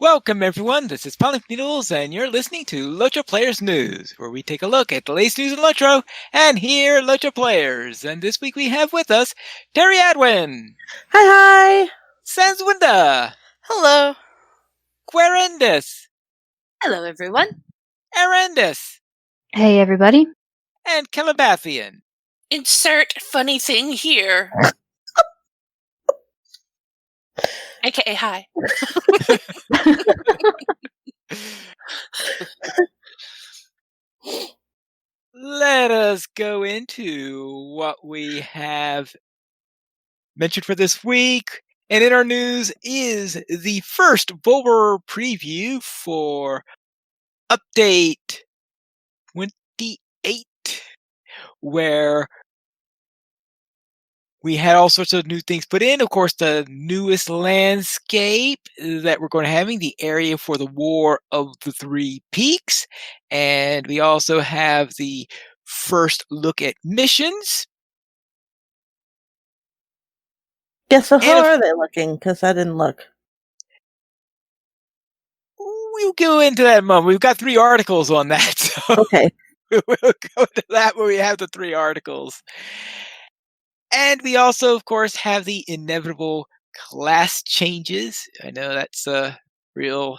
Welcome, everyone. This is Polly Noodles, and you're listening to LOTRO Players News, where we take a look at the latest news in LOTRO and hear LOTRO players. And this week we have with us Terry Adwin, Hi. Sanswinda, Hello. Querendus, Hello, everyone. Arendis, Hey, everybody. and Calabathian. Insert funny thing here. AKA hi. Let us go into what we have mentioned for this week. And in our news is the first Volver preview for update 28, where we had all sorts of new things put in. Of course, the newest landscape that we're going to having, the area for the War of the Three Peaks. And we also have the first look at missions. Yeah, so how are they looking? Because I didn't look. We'll go into that in a moment. We've got 3 articles on that. So Okay. we'll go into that where we have the 3 articles. And we also, of course, have the inevitable class changes. I know that's a real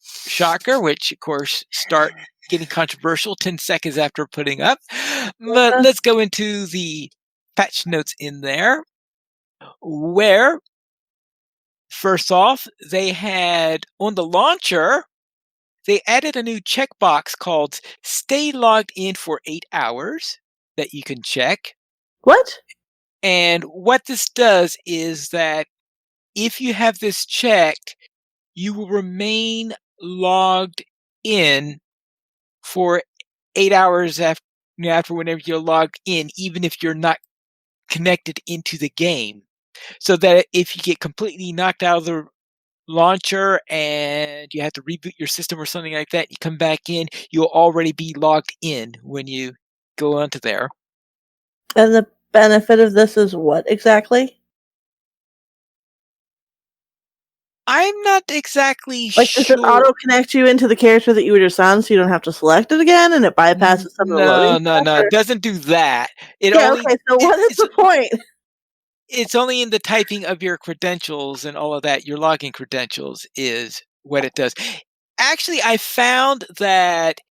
shocker, which, of course, start getting controversial 10 seconds after putting up. But let's go into the patch notes in there, where, first off, they had on the launcher, they added a new checkbox called Stay Logged In for 8 hours that you can check. What? And what this does is that if you have this checked, you will remain logged in for 8 hours after whenever you're logged in, even if you're not connected into the game. So that if you get completely knocked out of the launcher and you have to reboot your system or something like that, you come back in, you'll already be logged in when you go onto there. And the benefit of this is what exactly? I'm not exactly Like, sure. does it auto-connect you into the character that you were just on so you don't have to select it again and it bypasses some of the loading? No, it doesn't do that. Okay, so what is the point? It's only in the typing of your credentials and all of that. Your login credentials is what it does. Actually, I found that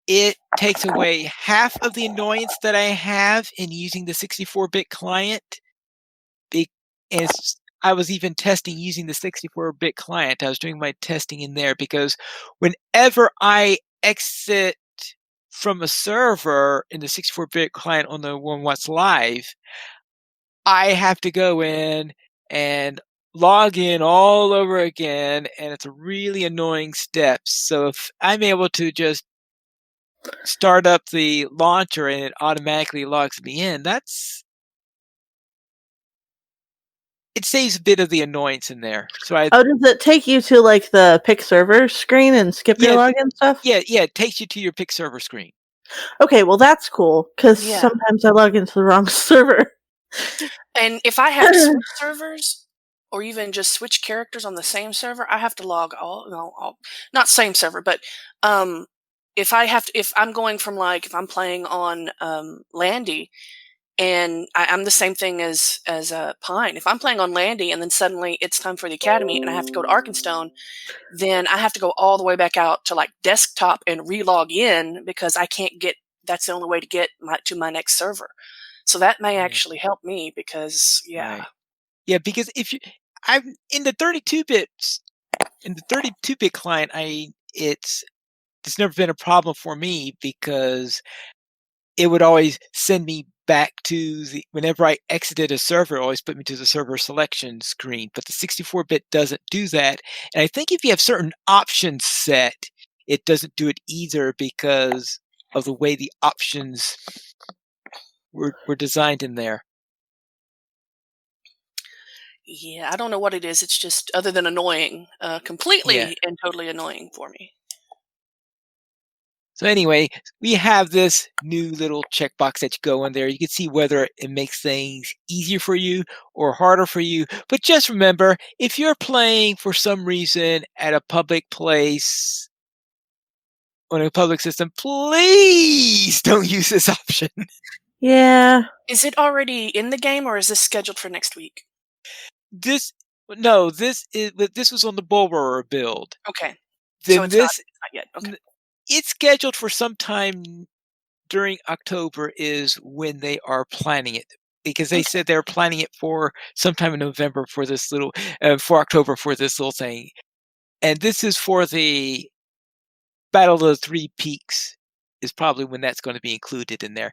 it takes away half of the annoyance that I have in using the 64-bit client. And I was even testing using the 64-bit client. I was doing my testing in there because whenever I exit from a server in the 64-bit client on the one what's live, I have to go in and log in all over again, and it's a really annoying step. So if I'm able to just start up the launcher and it automatically logs me in, it saves a bit of the annoyance in there. So does it take you to like the pick server screen and skip your login stuff? Yeah, it takes you to your pick server screen. Okay, well that's cool, because sometimes I log into the wrong server. And if I have to switch servers, or even just switch characters on the same server, I have to log not same server, but if I'm going from if I'm playing on Landy, and I'm the same thing as Pine. If I'm playing on Landy and then suddenly it's time for the Academy and I have to go to Arkenstone, then I have to go all the way back out to desktop and re-log in because I can't get. That's the only way to get to my next server. So that may actually help me because Right. Yeah, because I'm in the 32-bit client, it's never been a problem for me because it would always send me back to whenever I exited a server, it always put me to the server selection screen. But the 64-bit doesn't do that. And I think if you have certain options set, it doesn't do it either because of the way the options were designed in there. Yeah, I don't know what it is. It's just other than annoying, completely and totally annoying for me. So anyway, we have this new little checkbox that you go in there. You can see whether it makes things easier for you or harder for you. But just remember, if you're playing for some reason at a public place on a public system, please don't use this option. Yeah. Is it already in the game, or is this scheduled for next week? This was on the Bulwerer build. Okay. Then So it's not yet. Okay. It's scheduled for sometime during October is when they are planning it, because they said they're planning it for sometime in November for this little for October for this little thing. And this is for the Battle of the Three Peaks is probably when that's going to be included in there.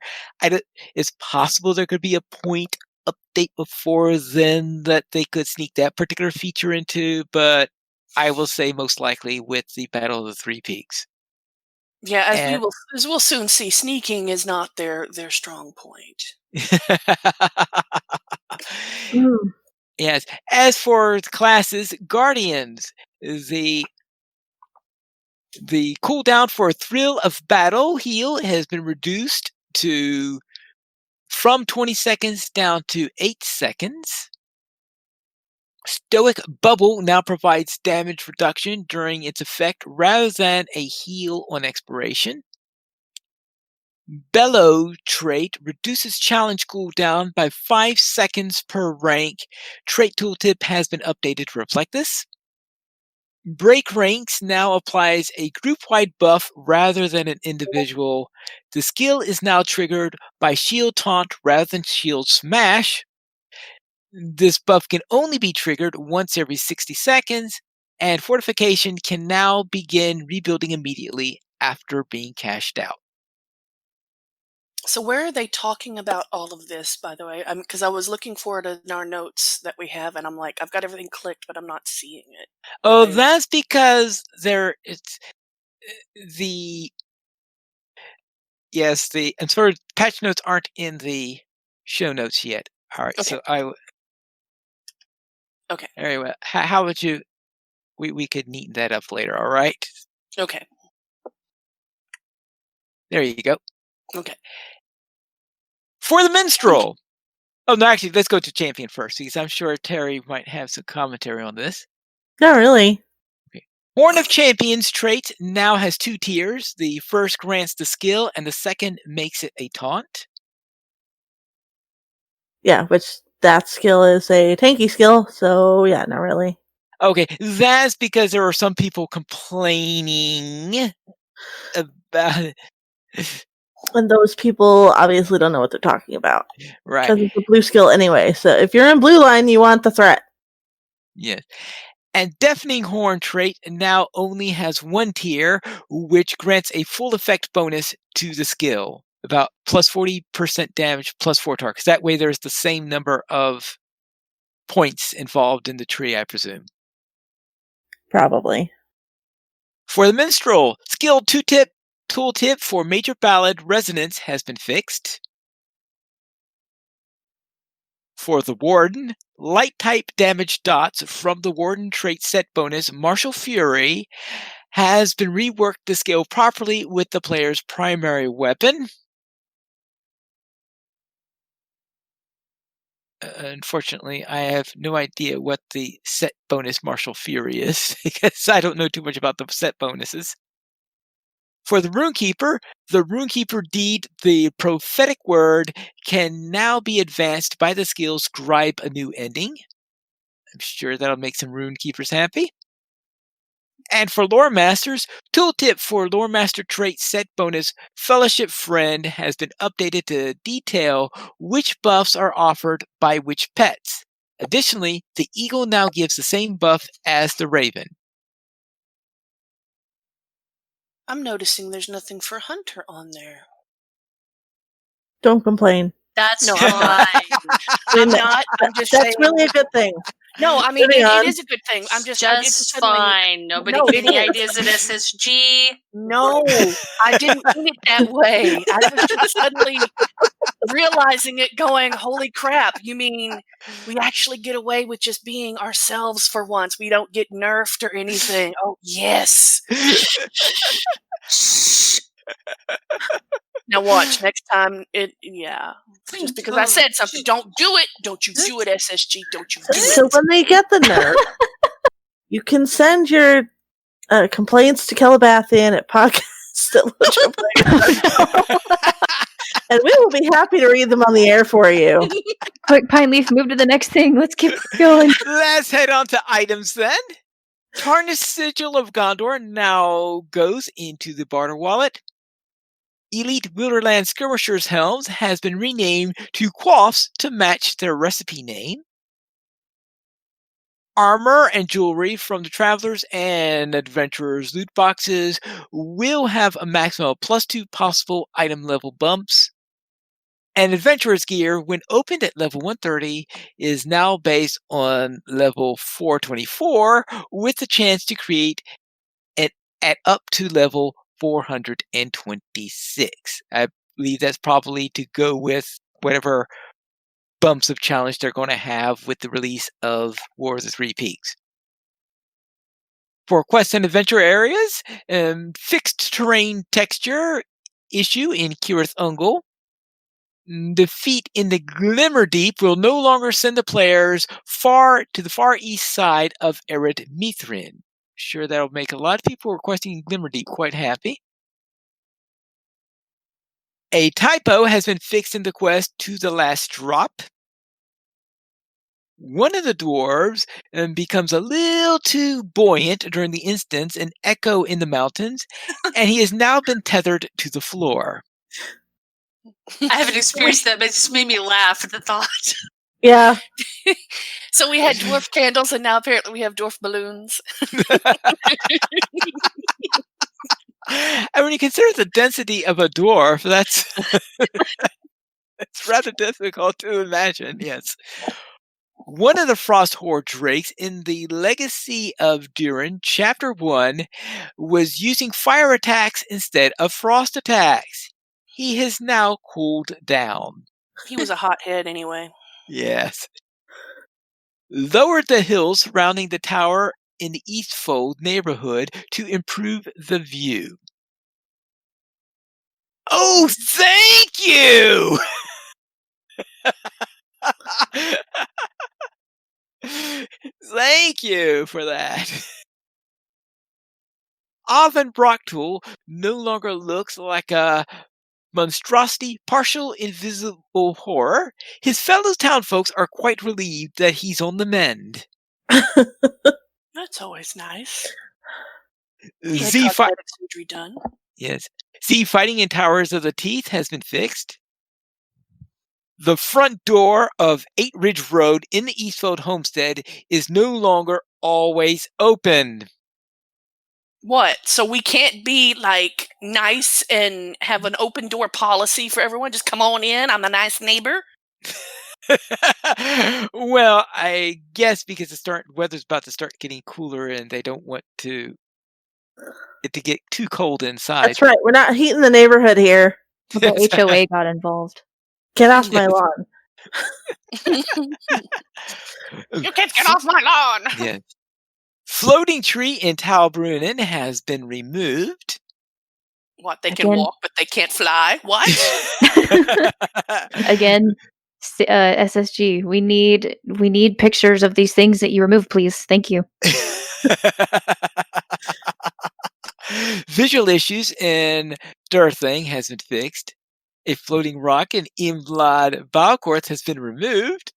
It's possible there could be a point update before then that they could sneak that particular feature into, but I will say most likely with the Battle of the Three Peaks. Yeah, as we'll soon see, sneaking is not their strong point. Yes. As for the classes, Guardians, the cooldown for Thrill of Battle heal has been reduced from 20 seconds down to 8 seconds. Stoic Bubble now provides damage reduction during its effect rather than a heal on expiration. Bellow trait reduces challenge cooldown by 5 seconds per rank. Trait tooltip has been updated to reflect this. Break ranks now applies a group-wide buff rather than an individual. The skill is now triggered by shield taunt rather than shield smash. This buff can only be triggered once every 60 seconds, and fortification can now begin rebuilding immediately after being cashed out. So where are they talking about all of this, by the way? Because I was looking for it in our notes that we have, and I'm like, I've got everything clicked, but I'm not seeing it. Oh, that's because and sort of patch notes aren't in the show notes yet. All right, Okay. so Okay. Very well. How would you? We could neaten that up later. All right. Okay. There you go. Okay. For the minstrel. Oh no, actually, let's go to champion first, because I'm sure Terry might have some commentary on this. Not really. Okay. Horn of Champions trait now has 2 tiers. The first grants the skill, and the second makes it a taunt. Yeah, which that skill is a tanky skill, so yeah, not really. Okay, that's because there are some people complaining about it. And those people obviously don't know what they're talking about. Right. Because it's a blue skill anyway. So if you're in blue line, you want the threat. Yes. And Deafening Horn trait now only has 1 tier, which grants a full effect bonus to the skill. About plus 40% damage, plus 4 targets. That way there's the same number of points involved in the tree, I presume. Probably. For the minstrel, skill tooltip for Major Ballad Resonance has been fixed. For the warden, light type damage dots from the warden trait set bonus Martial Fury has been reworked to scale properly with the player's primary weapon. Unfortunately, I have no idea what the set bonus Martial Fury is, because I don't know too much about the set bonuses. For the Runekeeper deed, the prophetic word, can now be advanced by the skill Scribe a New Ending. I'm sure that'll make some Runekeepers happy. And for Lore Masters, tooltip for Lore Master trait set bonus Fellowship Friend has been updated to detail which buffs are offered by which pets. Additionally, the eagle now gives the same buff as the raven. I'm noticing there's nothing for Hunter on there. Don't complain. That's No, fine. I'm not. I'm just That's saying. really a good thing. No, I mean, it is a good thing. I'm Just it's suddenly, fine. Nobody No, get it any is. ideas of SSG. No, I didn't mean it that way. I was just suddenly realizing it going, holy crap, you mean we actually get away with just being ourselves for once. We don't get nerfed or anything. Oh, yes. Now watch next time. Just because I said something, don't do it. Don't you do it, SSG? Don't you do So it? when they get the nerf, you can send your complaints to Calabathian at podcast@LOTRO. And we will be happy to read them on the air for you. Quick, Pine Leaf, move to the next thing. Let's keep going. Let's head on to items then. Tarnished Sigil of Gondor now goes into the barter wallet. Elite Wilderland Skirmishers' helms has been renamed to Quaffs to match their recipe name. Armor and jewelry from the Travelers and Adventurers loot boxes will have a maximum of +2 possible item level bumps. And Adventurers gear, when opened at level 130, is now based on level 424 with the chance to create it at up to level 426. I believe that's probably to go with whatever bumps of challenge they're going to have with the release of War of the Three Peaks. For quests and adventure areas, fixed terrain texture issue in Kirith Ungol. Defeat in the Glimmer Deep will no longer send the players far to the far east side of Ered Mithrin. Sure, that'll make a lot of people requesting Glimmer Deep quite happy. A typo has been fixed in the quest To the Last Drop. One of the dwarves becomes a little too buoyant during the instance and echo in the mountains, and he has now been tethered to the floor. I haven't experienced that, but it just made me laugh at the thought. Yeah. So we had dwarf candles, and now apparently we have dwarf balloons. And when you consider the density of a dwarf, that's it's rather difficult to imagine, yes. One of the Frost Horde drakes in the Legacy of Durin, Chapter 1, was using fire attacks instead of frost attacks. He has now cooled down. He was a hothead anyway. Yes. Lowered the hills surrounding the tower in the Eastfold neighborhood to improve the view. Oh, thank you! Thank you for that. Oven Brocktool no longer looks like a monstrosity, partial invisible horror. His fellow townfolks are quite relieved that he's on the mend. That's always nice. Z cosmetic surgery done. Yes. Z fighting in Towers of the Teeth has been fixed. The front door of 8 Ridge Road in the Eastfold homestead is no longer always open. What? So we can't be like nice and have an open door policy for everyone? Just come on in. I'm a nice neighbor. Well, I guess because the weather's about to start getting cooler and they don't want it to get too cold inside. That's right. We're not heating the neighborhood here. The HOA got involved. Get off my lawn. You can't get off my lawn. Yes. Floating tree in Talbrunnen has been removed. What? They can Again? walk, but they can't fly? What? Again, SSG, we need pictures of these things that you removed, please. Thank you. Visual issues in Durthing has been fixed. A floating rock in Imlad Valkorth has been removed.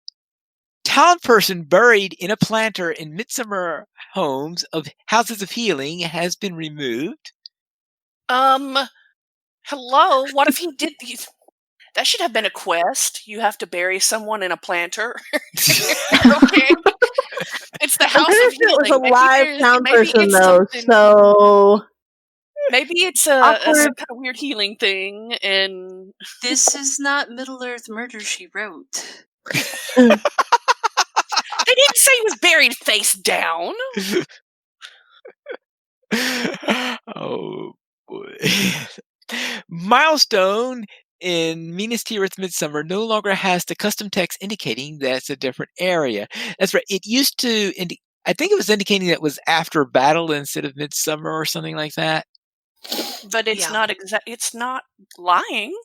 Town person buried in a planter in Midsummer Homes of Houses of Healing has been removed. Hello? What if he did these? That should have been a quest. You have to bury someone in a planter. Okay. It's the I'm house pretty of sure it healing. was a live town person, it's though, something- so... Maybe it's some kind of weird healing thing, and This is not Middle Earth Murder, She Wrote. they didn't say he was buried face down. Oh boy. Milestone in Minas Tirith Midsummer no longer has the custom text indicating that it's a different area. That's right. It used to I think it was indicating that it was after battle instead of midsummer or something like that. But it's Yeah. not it's not lying.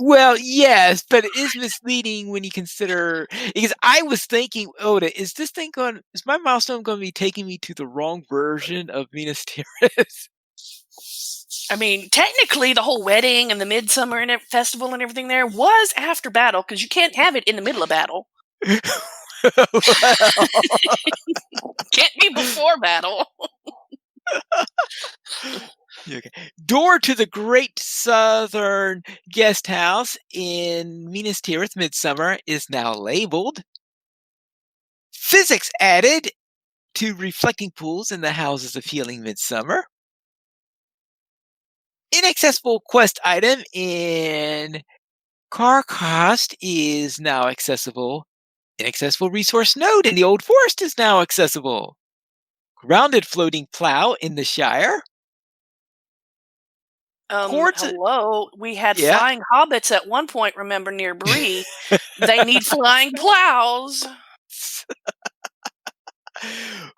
Well, yes, but it is misleading when you consider, because I was thinking, Oda, is my milestone going to be taking me to the wrong version of Minas Tirith? I mean, technically, the whole wedding and the midsummer and festival and everything there was after battle, because you can't have it in the middle of battle. Well, Can't be before battle. okay. Door to the Great Southern Guest House in Minas Tirith Midsummer is now labeled. Physics added to reflecting pools in the Houses of Healing Midsummer. Inaccessible quest item in Carcost is now accessible. Inaccessible resource node in the Old Forest is now accessible. Grounded floating plow in the Shire. Hello. We had Yeah. flying hobbits at one point, remember, near Bree. They need flying plows.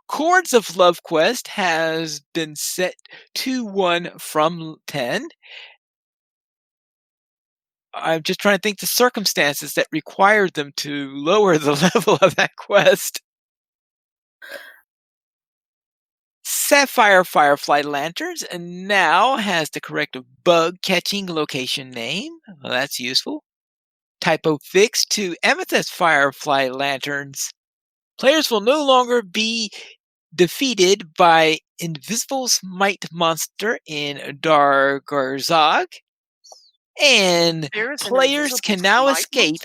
Chords of Love quest has been set to 1 from 10. I'm just trying to think the circumstances that required them to lower the level of that quest. Sapphire Firefly Lanterns and now has the correct bug catching location name. Well, that's useful. Typo fix to Amethyst Firefly Lanterns. Players will no longer be defeated by Invisible Smite Monster in Dargarzog. And players can now escape.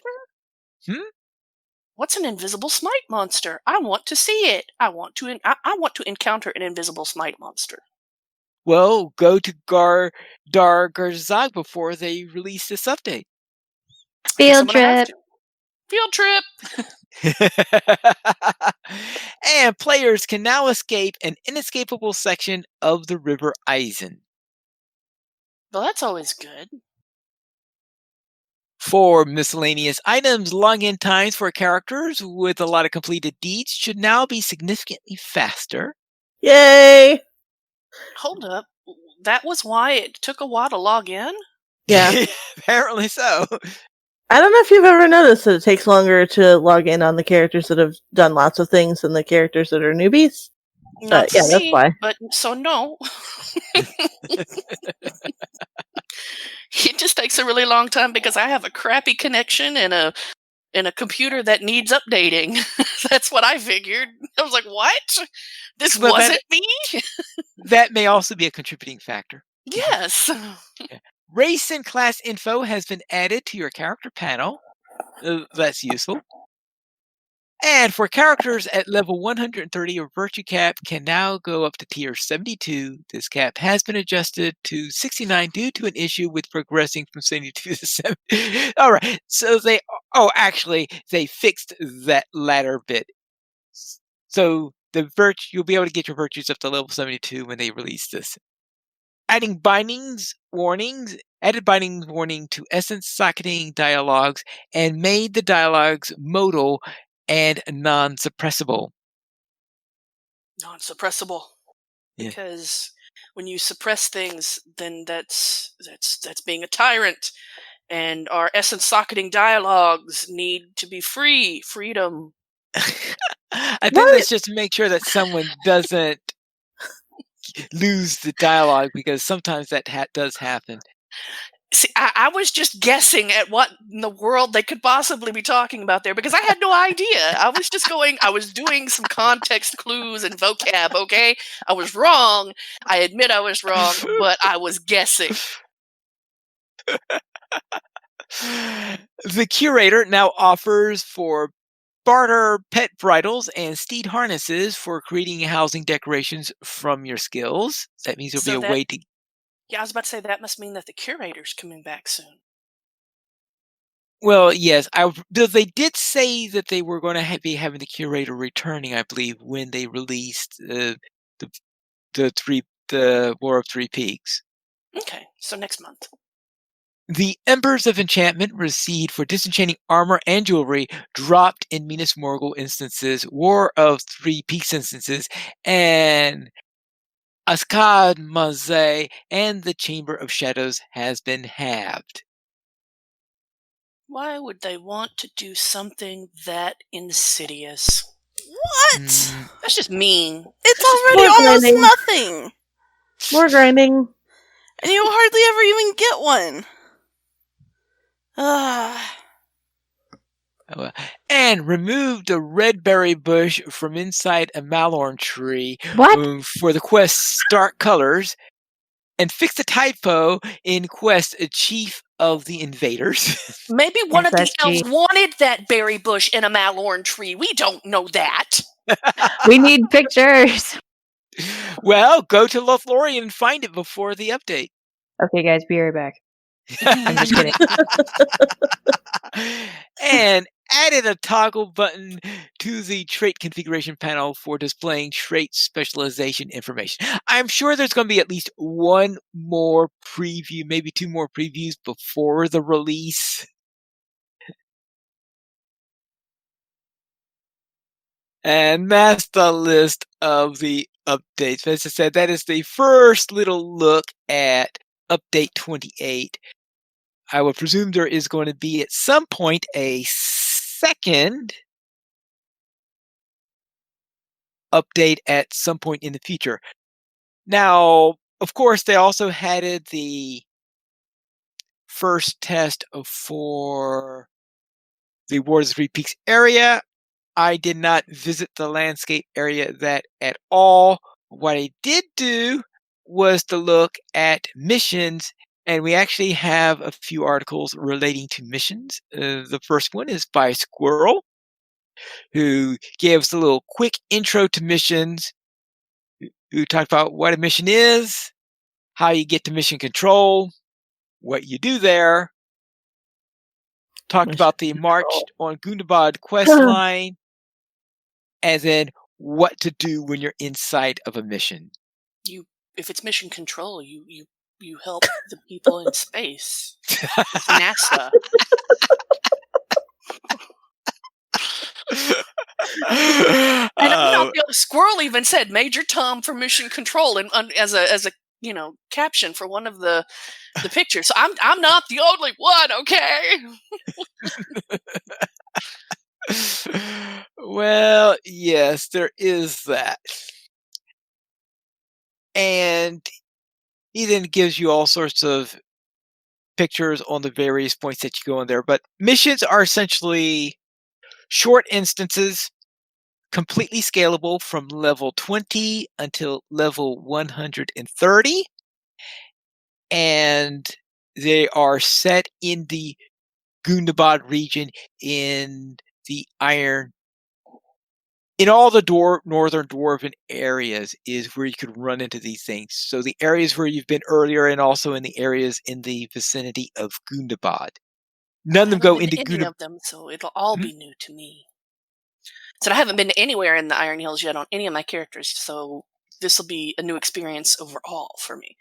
What's an invisible smite monster? I want to see it. I want to encounter an invisible smite monster. Well, go to Dargarzog before they release this update. Field trip. Field trip. And players can now escape an inescapable section of the River Eisen. Well, that's always good. For miscellaneous items, login times for characters with a lot of completed deeds should now be significantly faster. Yay! Hold up. That was why it took a while to log in? Yeah. Apparently so. I don't know if you've ever noticed that it takes longer to log in on the characters that have done lots of things than the characters that are newbies. Not yeah, me, that's why. But so no. It just takes a really long time because I have a crappy connection and a computer that needs updating. That's what I figured. I was like, what? This Well, wasn't me? That may also be a contributing factor. Yes. Race and class info has been added to your character panel. That's useful. And for characters at level 130, your virtue cap can now go up to tier 72. This cap has been adjusted to 69 due to an issue with progressing from 72 to 70. All right. So they fixed that latter bit. So you'll be able to get your virtues up to level 72 when they release this. Added bindings warning to essence socketing dialogues and made the dialogues modal and non-suppressible. Non-suppressible. Yeah. Because when you suppress things, then that's being a tyrant. And our essence socketing dialogues need to be free. Freedom. I think that's just to make sure that someone doesn't lose the dialogue, because sometimes that does happen. See, I was just guessing at what in the world they could possibly be talking about there, because I had no idea. I was doing some context clues and vocab, okay? I was wrong. I admit I was wrong, but I was guessing. The curator now offers for barter pet bridles and steed harnesses for creating housing decorations from your skills. That means there'll be a way to... Yeah, I was about to say that must mean that the curator's coming back soon. Well, yes. They did say that they were going to be having the curator returning, I believe, when they released the War of Three Peaks. Okay, so next month. The Embers of Enchantment received for disenchanting armor and jewelry dropped in Minas Morgul instances, War of Three Peaks instances, and Ascad Maze and the Chamber of Shadows has been halved. Why would they want to do something that insidious? What? That's just mean. It's That's just already More almost grinding. nothing. More grinding. And you hardly ever even get one. And remove the red berry bush from inside a Malorn tree What? for the quest's dark colors, and fix the typo in quest Chief of the Invaders. Maybe one of the SSG. elves wanted that berry bush in a Malorn tree. We don't know that. We need pictures. Well, go to Lothlorien and find it before the update. Okay, guys, be right back. I'm just kidding. And added a toggle button to the trait configuration panel for displaying trait specialization information. I'm sure there's going to be at least one more preview, maybe two more previews before the release. And that's the list of the updates. As I said, that is the first little look at Update 28. I would presume there is going to be at some point a second update at some point in the future. Now, of course, they also had the first test for the War of the Three Peaks area. I did not visit the landscape area that at all. What I did do was to look at missions, and we actually have a few articles relating to missions. The first one is by Squirrel, who gave us a little quick intro to missions, who talked about what a mission is, how you get to mission control, what you do there, talked Mission about the March on Gundabad quest line, and then what to do when you're inside of a mission. If it's mission control, you help the people in space. It's NASA. And Squirrel even said Major Tom for mission control, and as a caption for one of the pictures. So I'm not the only one, okay? Well, yes, there is that. And he then gives you all sorts of pictures on the various points that you go in there. But missions are essentially short instances, completely scalable from level 20 until level 130. And they are set in the Gundabad region in the Iron. In all the northern dwarven areas is where you could run into these things. So the areas where you've been earlier, and also in the areas in the vicinity of Gundabad. None of them go into any of them, so it'll all be new to me. So I haven't been anywhere in the Iron Hills yet on any of my characters, so this will be a new experience overall for me.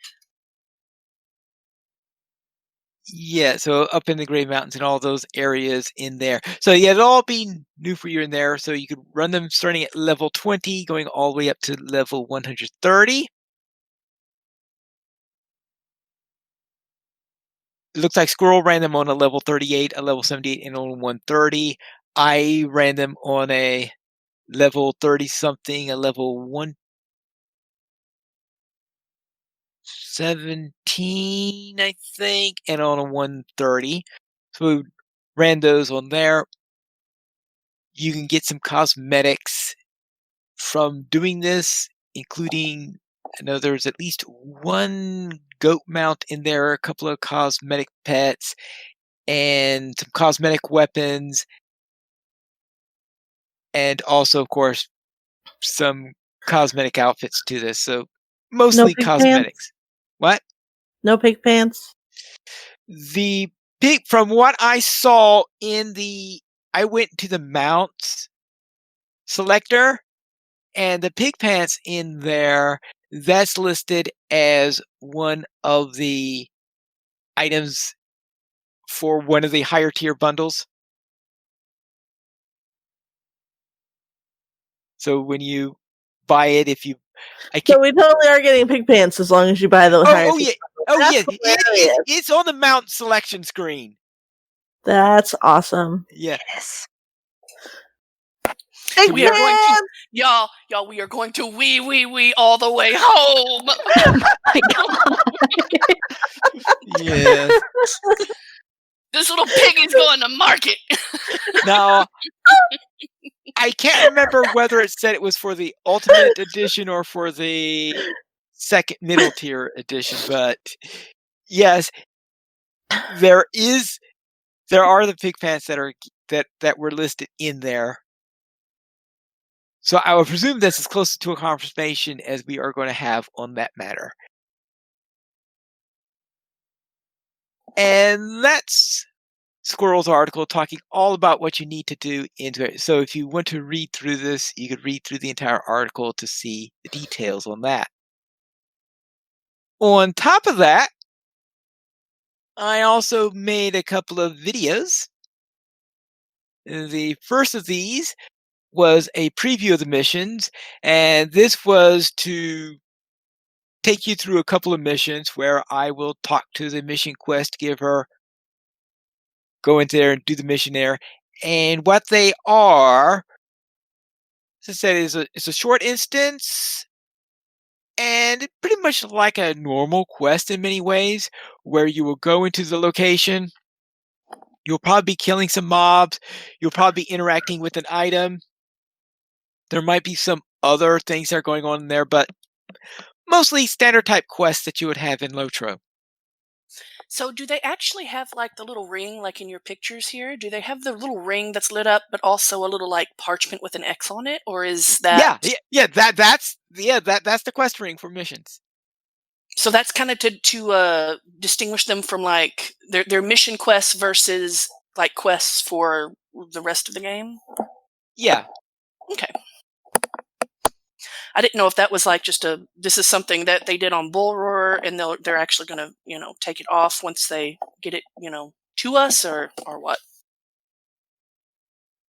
Yeah, so up in the Grey Mountains and all those areas in there. So yeah, it'll all be new for you in there. So you could run them starting at level 20, going all the way up to level 130. It looks like Squirrel ran them on a level 38, a level 78, and on 130. I ran them on a level 30-something, a level 117, I think, and on a 130. So we ran those on there. You can get some cosmetics from doing this, including, I know there's at least one goat mount in there, a couple of cosmetic pets, and some cosmetic weapons, and also, of course, some cosmetic outfits to this. So mostly pig cosmetics. pants? What? No pig pants? The pig, from what I saw I went to the mounts selector, and the pig pants in there, that's listed as one of the items for one of the higher tier bundles. So when you buy it, if you I So can't. we totally are getting pig pants as long as you buy the higher. Oh yeah. tier. Oh That's yeah. hilarious. It's on the mount selection screen. That's awesome. Yeah. Yes. Pig We are going to, pants! y'all, we are going to wee all the way home. Oh my god. Yes. This little piggy's going to market. Now, I can't remember whether it said it was for the Ultimate Edition or for the second middle tier edition, but yes, there are the pig pants that were listed in there. So I would presume that's as close to a confirmation as we are going to have on that matter. And that's Squirrel's article talking all about what you need to do into it. So if you want to read through this, you could read through the entire article to see the details on that. On top of that, I also made a couple of videos. The first of these was a preview of the missions, and this was to take you through a couple of missions where I will talk to the mission quest giver, go into there and do the mission there. And what they are, as I said, it's a short instance, and pretty much like a normal quest in many ways, where you will go into the location. You'll probably be killing some mobs. You'll probably be interacting with an item. There might be some other things that are going on in there, but mostly standard type quests that you would have in LOTRO. So do they actually have like the little ring like in your pictures here? Do they have the little ring that's lit up but also a little like parchment with an X on it? Or is that That's the quest ring for missions. so that's kind of to distinguish them from like their mission quests versus like quests for the rest of the game? Yeah. Okay. I didn't know if that was like just this is something that they did on Bull Roar and they're actually going to, take it off once they get it, to us or what.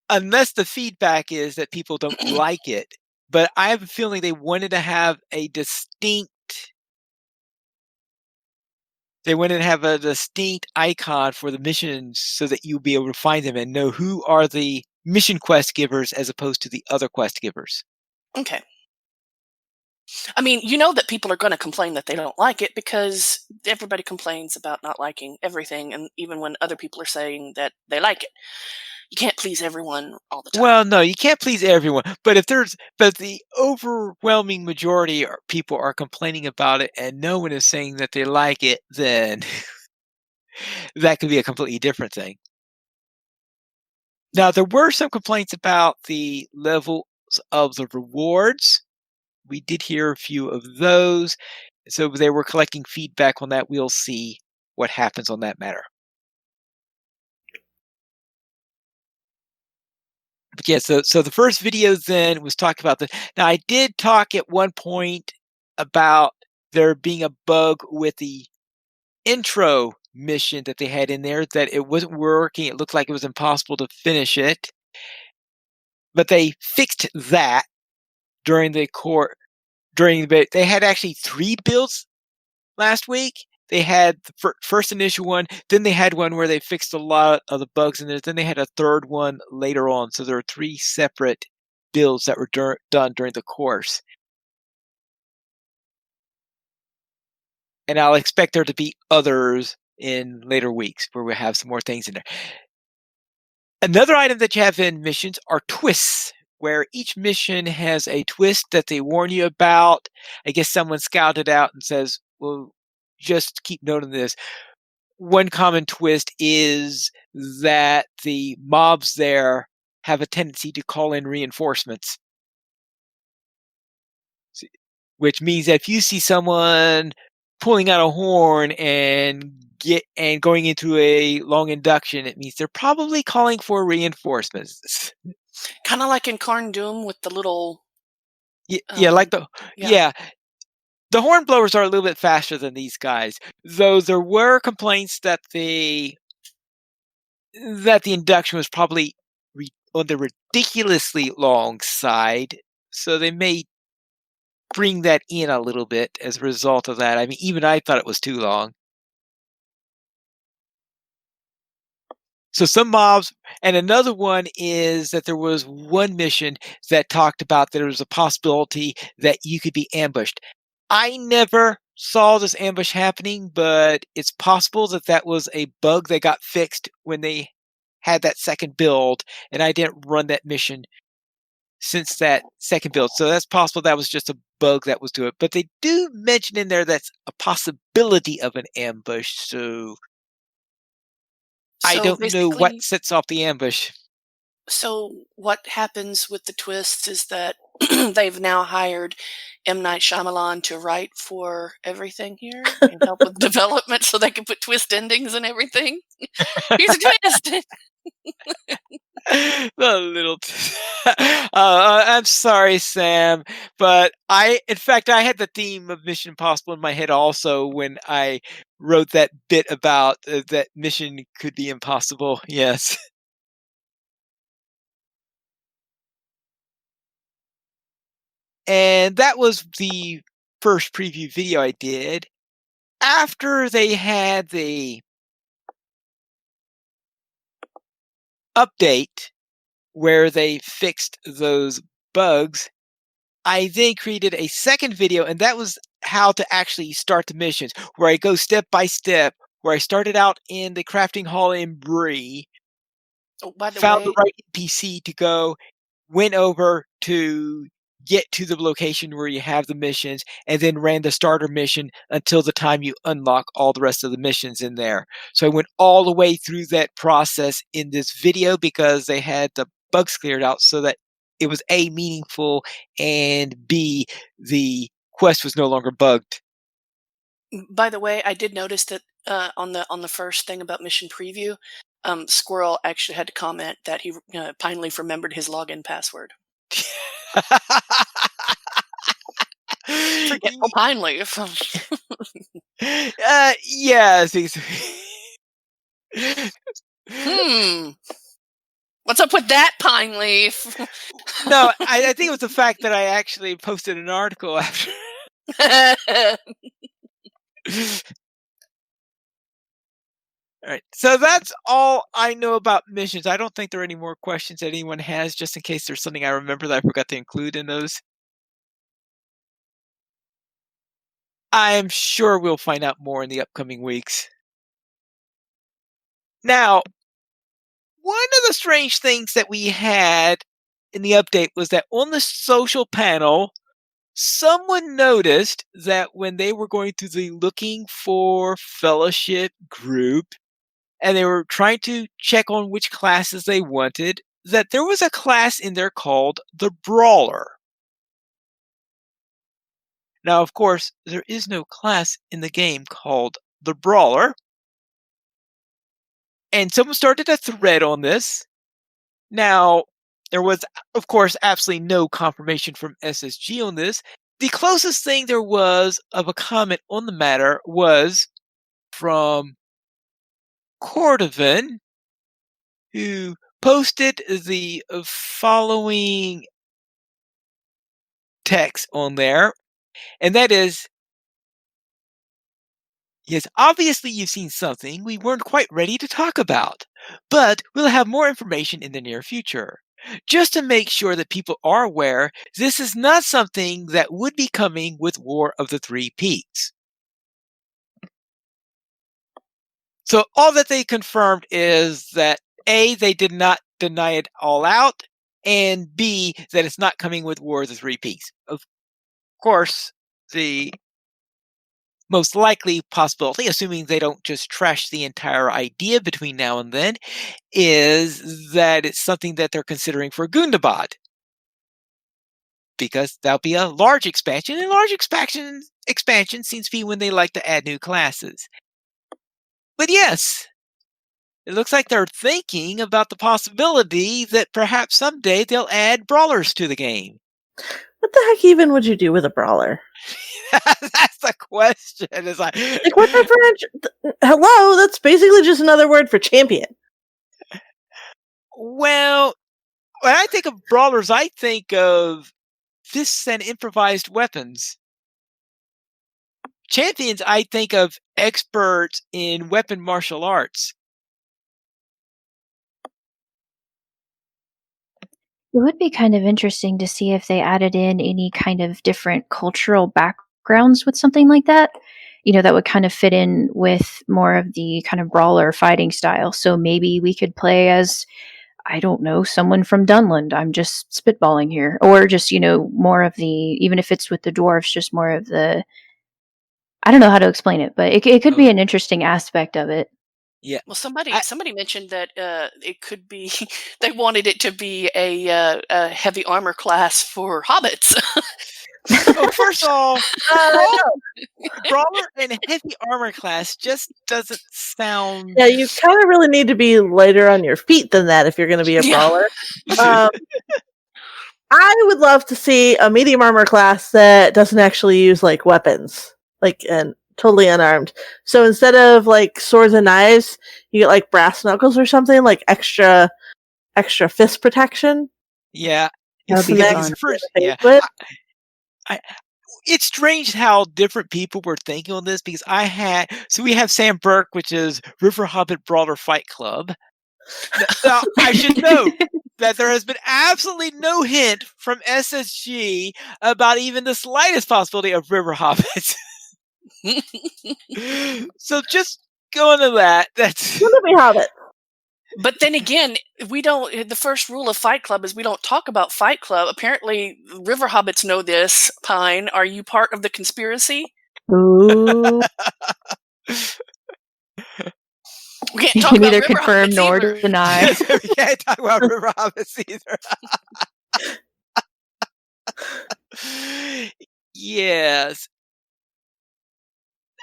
Unless the feedback is that people don't like it. But I have a feeling they wanted to have a distinct icon for the missions so that you'll be able to find them and know who are the mission quest givers as opposed to the other quest givers. Okay. I mean, you know that people are going to complain that they don't like it because everybody complains about not liking everything, and even when other people are saying that they like it. You can't please everyone all the time. Well, no, you can't please everyone. But the overwhelming majority of people are complaining about it and no one is saying that they like it, then that could be a completely different thing. Now, there were some complaints about the levels of the rewards. We did hear a few of those. So they were collecting feedback on that. We'll see what happens on that matter. But yeah, so the first video then was talking about this. Now, I did talk at one point about there being a bug with the intro mission that they had in there, that it wasn't working. It looked like it was impossible to finish it. But they fixed that during the they had actually 3 builds last week. They had the first initial one, then they had one where they fixed a lot of the bugs in there, then they had a third one later on. So there are 3 separate builds that were done during the course. And I'll expect there to be others in later weeks where we'll have some more things in there. Another item that you have in missions are twists, where each mission has a twist that they warn you about. I guess someone scouted out and says, well, just keep noting this. One common twist is that the mobs there have a tendency to call in reinforcements, which means that if you see someone pulling out a horn and going into a long induction, it means they're probably calling for reinforcements. Kind of like in Karn Doom with the little yeah. The horn blowers are a little bit faster than these guys, though there were complaints that the induction was probably on the ridiculously long side, so they may bring that in a little bit as a result of that. I mean, even I thought it was too long. So some mobs, and another one is that there was one mission that talked about that there was a possibility that you could be ambushed. I never saw this ambush happening, but it's possible that that was a bug that got fixed when they had that second build, and I didn't run that mission since that second build. So that's possible that was just a bug that was doing it. But they do mention in there that's a possibility of an ambush, so I So don't know what basically, sets off the ambush. so what happens with the twists is that they've now hired M. Night Shyamalan to write for everything here and help with development so they can put twist endings and everything. Here's a twist! The little. I'm sorry, Sam, but in fact, I had the theme of Mission Impossible in my head also when I wrote that bit about that mission could be impossible. Yes. And that was the first preview video I did. After they had the update where they fixed those bugs, I then created a second video, and that was how to actually start the missions, where I go step by step, where I started out in the crafting hall in Bree, Oh, by the found the way, right NPC to go, went over to get to the location where you have the missions, and then ran the starter mission until the time you unlock all the rest of the missions in there. So I went all the way through that process in this video because they had the bugs cleared out so that it was A, meaningful, and B, the quest was no longer bugged. by the way, I did notice that on the first thing about mission preview, Squirrel actually had to comment that he Pine Leaf remembered his login password. Forgetful Pine Leaf. Yes. What's up with that, Pine Leaf? No, I think it was the fact that I actually posted an article after. All right, so that's all I know about missions. I don't think there are any more questions that anyone has, just in case there's something I remember that I forgot to include in those. I'm sure we'll find out more in the upcoming weeks. Now, one of the strange things that we had in the update was that on the social panel, someone noticed that when they were going through the looking for fellowship group, and they were trying to check on which classes they wanted, that there was a class in there called the Brawler. Now, of course, there is no class in the game called the Brawler. And someone started a thread on this. Now, there was, of course, absolutely no confirmation from SSG on this. The closest thing there was of a comment on the matter was from Cordovan, who posted the following text on there, and that is, yes, obviously you've seen something we weren't quite ready to talk about, but we'll have more information in the near future. Just to make sure that people are aware, this is not something that would be coming with War of the Three Peaks. So all that they confirmed is that A, they did not deny it all out, and B, that it's not coming with War of the Three Peaks. Of course, the most likely possibility, assuming they don't just trash the entire idea between now and then, is that it's something that they're considering for Gundabad. Because that'll be a large expansion, and large expansion seems to be when they like to add new classes. But yes, it looks like they're thinking about the possibility that perhaps someday they'll add brawlers to the game. What the heck even would you do with a brawler? That's the question. It's like what hello, that's basically just another word for champion. Well, when I think of brawlers, I think of fists and improvised weapons. Champions, I think of experts in weapon martial arts. It would be kind of interesting to see if they added in any kind of different cultural backgrounds with something like that. That would kind of fit in with more of the kind of brawler fighting style. So maybe we could play as, I don't know, someone from Dunland. I'm just spitballing here. Or just, more of the, even if it's with the dwarves, just more of the, I don't know how to explain it, but it could be an interesting aspect of it. Yeah. Well, somebody mentioned that it could be they wanted it to be a heavy armor class for hobbits. Oh, first of all, No. brawler and heavy armor class just doesn't sound. Yeah, you kind of really need to be lighter on your feet than that if you're going to be a brawler. I would love to see a medium armor class that doesn't actually use like weapons, and totally unarmed. So instead of like swords and knives, you get like brass knuckles or something, like extra fist protection. Yeah, That would be Next fun. first, face yeah. with. It's strange how different people were thinking on this because we have Sam Burke, which is River Hobbit Brawler Fight Club. Now, I should note that there has been absolutely no hint from SSG about even the slightest possibility of River Hobbits. So just go into that. That's Wouldn't it be Hobbit? But then again, we don't. The first rule of Fight Club is we don't talk about Fight Club. Apparently, River Hobbits know this. Pine, are you part of the conspiracy? Ooh. We can't You talk can about neither River confirm Hobbits nor either. deny. we can't talk about River Hobbits either. Yes.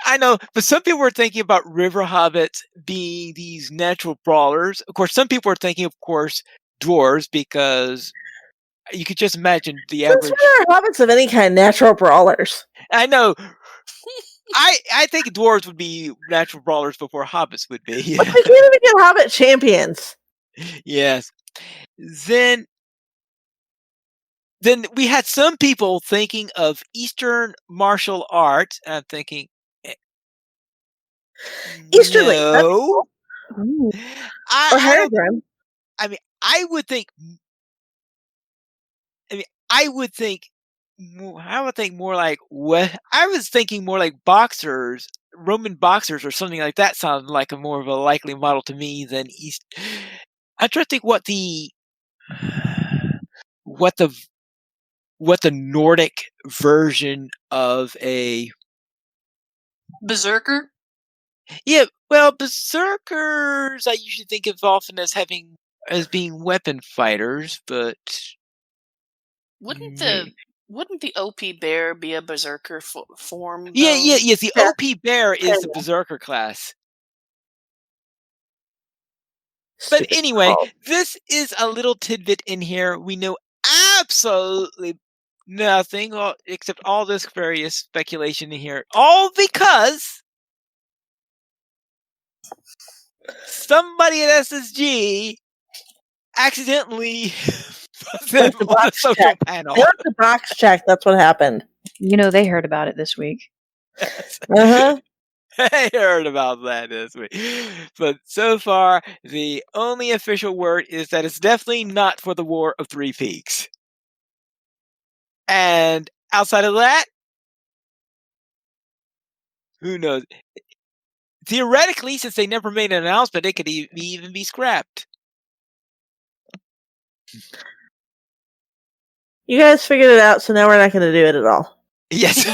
I know, but some people were thinking about river hobbits being these natural brawlers. Of course, some people are thinking, of course, dwarves, because you could just imagine the Since average. when are hobbits of any kind natural brawlers? I know. I think dwarves would be natural brawlers before hobbits would be. But they can't even get hobbit champions. Yes. Then we had some people thinking of Eastern martial arts, and I'm thinking, Easterly. That'd be no. cool. Ooh. Or Haradrim. I would think. I would think more like what I was thinking more like boxers, Roman boxers, or something like that. Sounded like a more of a likely model to me than East. I'm trying to think what the Nordic version of a Berserker? yeah. Well, berserkers I usually think of often as being weapon fighters, but Wouldn't maybe. the OP bear be a berserker form? Yes. The Yeah. OP bear is the Kinda. berserker class. But Stupid anyway, call. this is a little tidbit in here. We know absolutely nothing except all this various speculation in here. All because somebody at SSG accidentally put them Like the on the box social check. panel. They left the box check. That's what happened. They heard about it this week. Uh-huh. I heard about that this week. But so far, the only official word is that it's definitely not for the War of Three Peaks. And outside of that, who knows? Theoretically, since they never made an announcement, it could even be scrapped. You guys figured it out, so now we're not going to do it at all. Yes.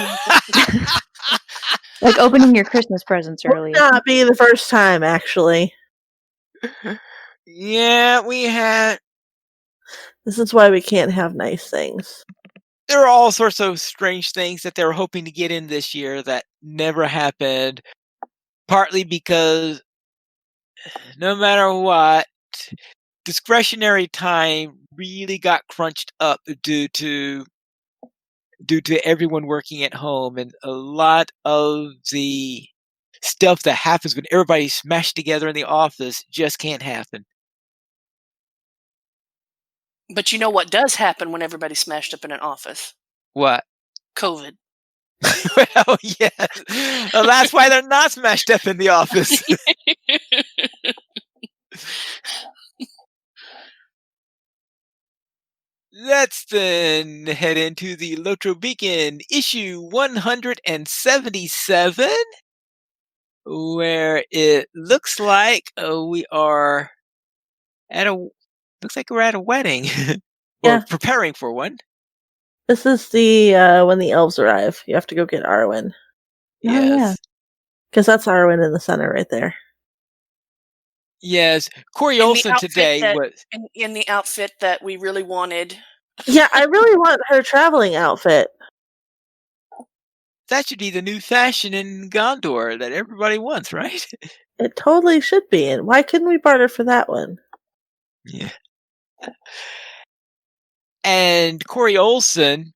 Like opening your Christmas presents early. Would not be the first time, actually. Yeah, we had. This is why we can't have nice things. There are all sorts of strange things that they were hoping to get in this year that never happened. Partly because no matter what, discretionary time really got crunched up due to everyone working at home, and a lot of the stuff that happens when everybody's smashed together in the office just can't happen. But you know what does happen when everybody's smashed up in an office? What? COVID. Well, yes. Well, that's why they're not smashed up in the office. Let's then head into the LOTRO Beacon issue 177, where it looks like we are at a looks like we're at a wedding or Yeah. preparing for one. This is the when the elves arrive. You have to go get Arwen. yeah. Yes. Because that's Arwen in the center right there. Yes. Corey In the Olson outfit today that was in the outfit that we really wanted. Yeah, I really want her traveling outfit. that should be the new fashion in Gondor that everybody wants, right? It totally should be. And why couldn't we barter for that one? Yeah. And Corey Olson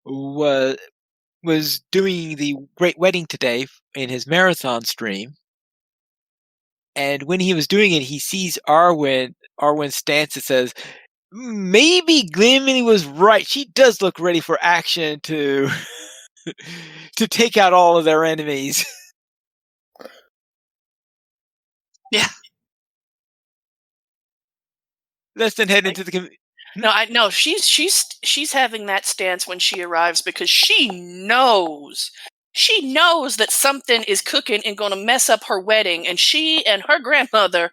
was doing the Great Wedding today in his marathon stream. And when he was doing it, he sees Arwen's stance that says, maybe Glimmy was right. She does look ready for action to to take out all of their enemies. Yeah. Let's then head into the No, I know she's having that stance when she arrives because she knows that something is cooking and going to mess up her wedding, and she and her grandmother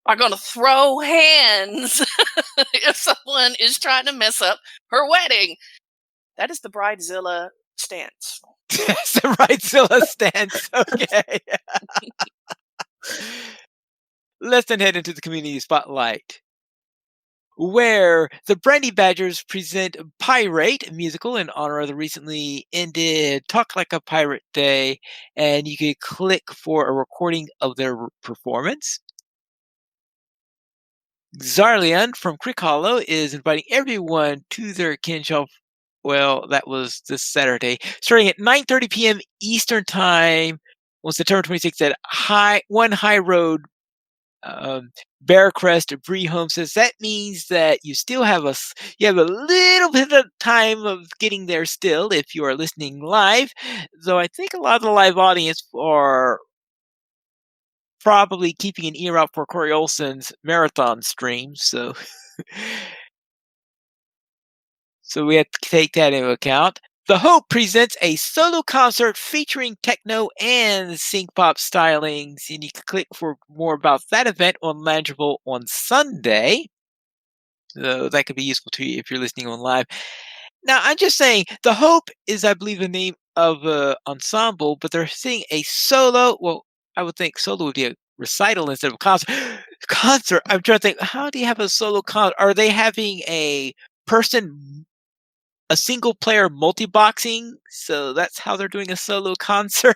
are going to throw hands if someone is trying to mess up her wedding. That is the Bridezilla stance. That's the Bridezilla stance. Okay. Let's then head into the community spotlight, where the Brandy Badgers present Pirate, a musical in honor of the recently ended Talk Like a Pirate Day, and you can click for a recording of their performance. Zarlian from Crick Hollow is inviting everyone to their Kinshelf. Well, that was this Saturday, starting at 9:30 p.m. Eastern Time on September 26th at One High Road, Bear Crest, Bree Home. Says that means that you still have a little bit of time of getting there still if you are listening live. Though I think a lot of the live audience are probably keeping an ear out for Corey Olson's marathon stream. So we have to take that into account. The Hope presents a solo concert featuring techno and synth pop stylings, and you can click for more about that event on Langeable on Sunday. So that could be useful to you if you're listening on live. Now, I'm just saying, The Hope is, I believe, the name of an ensemble, but they're saying a solo. Well, I would think solo would be a recital instead of a concert. Concert. I'm trying to think, how do you have a solo concert? Are they having a single player multi-boxing? So that's how they're doing a solo concert.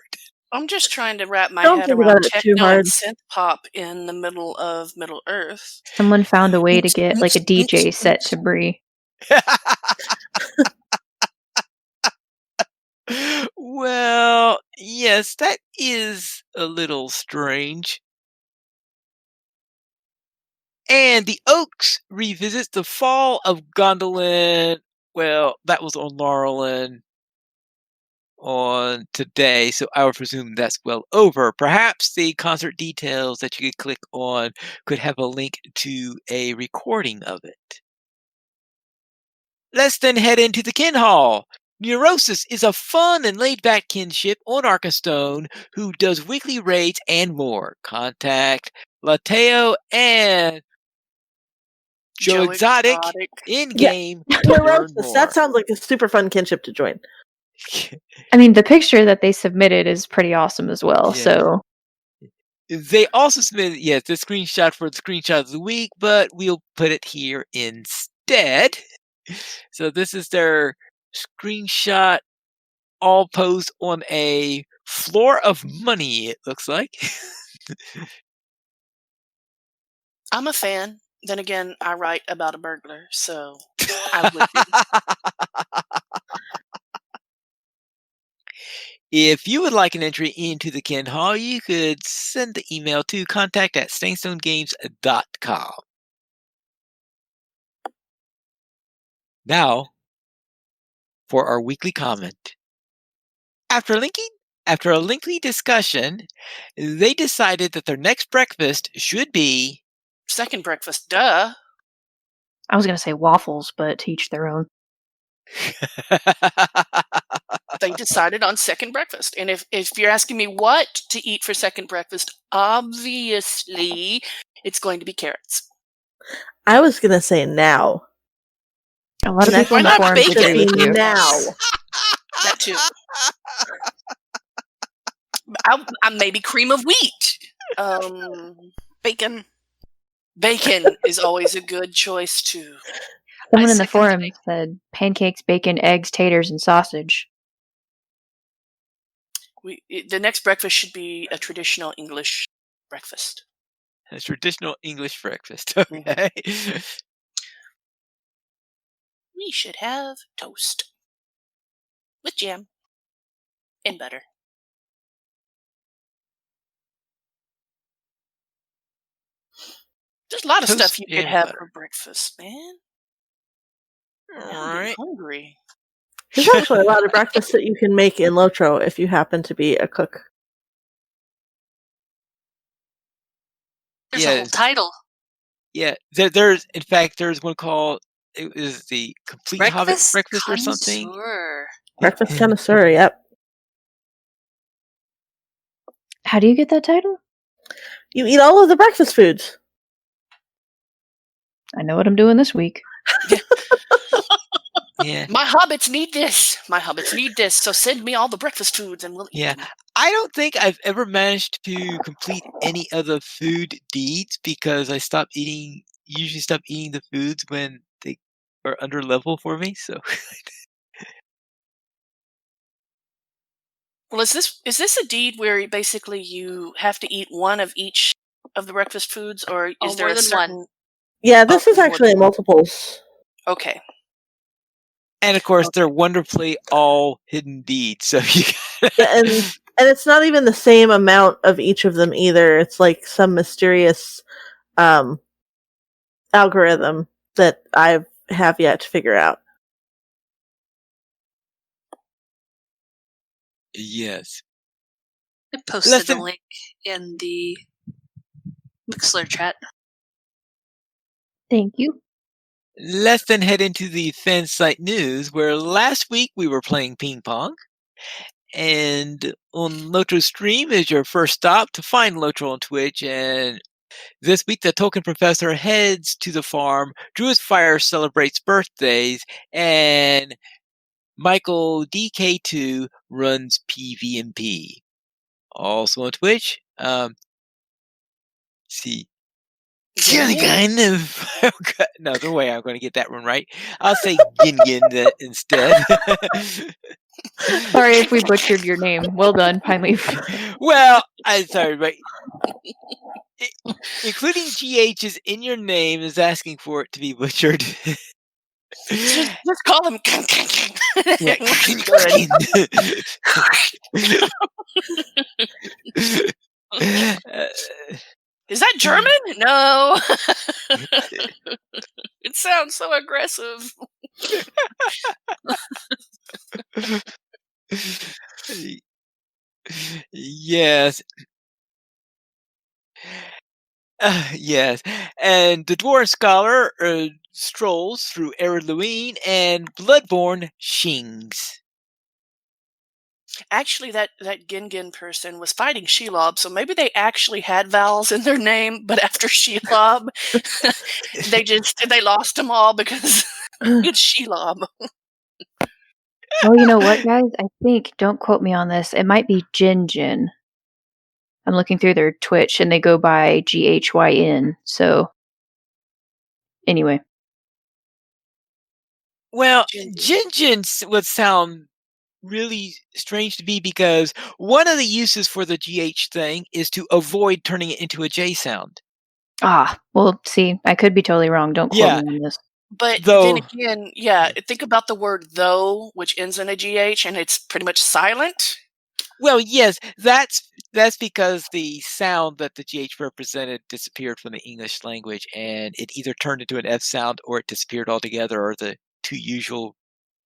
I'm just trying to wrap my Don't head think around about it too techno and hard. synth pop in the middle of Middle Earth. Someone found a way to get like a DJ set to Bree. Well, yes, that is a little strange. And the Oaks revisits the fall of Gondolin. Well, that was on Laurelin on today, so I would presume that's well over. Perhaps the concert details that you could click on could have a link to a recording of it. Let's then head into the Kin Hall. Neurosis is a fun and laid-back kinship on Arcastone who does weekly raids and more. Contact Lateo and Joe Exotic in-game to learn Neurosis, more. that sounds like a super fun kinship to join. I mean, the picture that they submitted is pretty awesome as well. Yeah. So They also submitted, yes, the screenshot for the screenshot of the week, but we'll put it here instead. So this is their screenshot, all posed on a floor of money, it looks like. I'm a fan. Then again, I write about a burglar, so I would be. If you would like an entry into the Ken Hall, you could send the email to contact@stainsstonegames.com. Now, for our weekly comment. After a lengthy discussion, they decided that their next breakfast should be Second breakfast, duh. I was going to say waffles, but to each their own. They decided on second breakfast. And if you're asking me what to eat for second breakfast, obviously it's going to be carrots. I was gonna say now. A lot of Next people in the Why not forums bacon? agree with you. Now. That too. I maybe cream of wheat. Bacon. Bacon is always a good choice too. Someone in the second forum bacon. said pancakes, bacon, eggs, taters, and sausage. The next breakfast should be a traditional English breakfast. A traditional English breakfast. Okay. We should have toast with jam and butter. There's a lot of Toast stuff you could and have butter. for breakfast, man. All Now I'm getting right. hungry. There's actually a lot of breakfasts that you can make in LOTRO if you happen to be a cook. There's a whole Yes. title. Yeah. There's in fact there's one called it is the Complete Hobbit Breakfast Breakfast or something. Connoisseur. Breakfast connoisseur, yep. How do you get that title? You eat all of the breakfast foods. I know what I'm doing this week. Yeah. My hobbits need this. My hobbits need this. So send me all the breakfast foods and we'll eat Yeah. them. I don't think I've ever managed to complete any of the food deeds because I usually stop eating the foods when they are under level for me. So Well, is this a deed where basically you have to eat one of each of the breakfast foods, or is Oh, there more a than certain? one. Yeah, this is more actually than one. multiples. Okay. and of course they're wonderfully all hidden deeds. So you Yeah, and it's not even the same amount of each of them either. It's like some mysterious algorithm that I have yet to figure out. yes. I posted Listen- the link in the Mixler chat. Thank you. Let's then head into the fan site news, where last week we were playing ping pong. And on LOTRO Stream is your first stop to find LOTRO on Twitch. And this week, the Token Professor heads to the farm. Druid Fire celebrates birthdays. And Michael DK2 runs PvMP. Also on Twitch, see. Kind of. No, no way I'm going to get that one right. I'll say Gingin instead. Sorry if we butchered your name. Well done, Pine Leaf. Well, I'm sorry, but including GH's in your name is asking for it to be butchered. Just call him. Yeah. Is that German? No. It sounds so aggressive. Yes. Yes. And the Dwarven Scholar strolls through Eridluine and Bloodborne Shings. Actually, that Gingin person was fighting Shelob, so maybe they actually had vowels in their name, but after Shelob, they lost them all because it's Shelob. Oh, you know what, guys? I think, don't quote me on this, it might be Jin Jin. I'm looking through their Twitch and they go by GHYN. So, anyway. Well, Jin Jin would sound really strange to me because one of the uses for the GH thing is to avoid turning it into a J sound. Ah, well, see, I could be totally wrong. Don't quote Yeah. me on this. But Though- then again, yeah, think about the word though, which ends in a GH, and it's pretty much silent. Well, yes, that's because the sound that the GH represented disappeared from the English language, and it either turned into an F sound or it disappeared altogether, or the two usual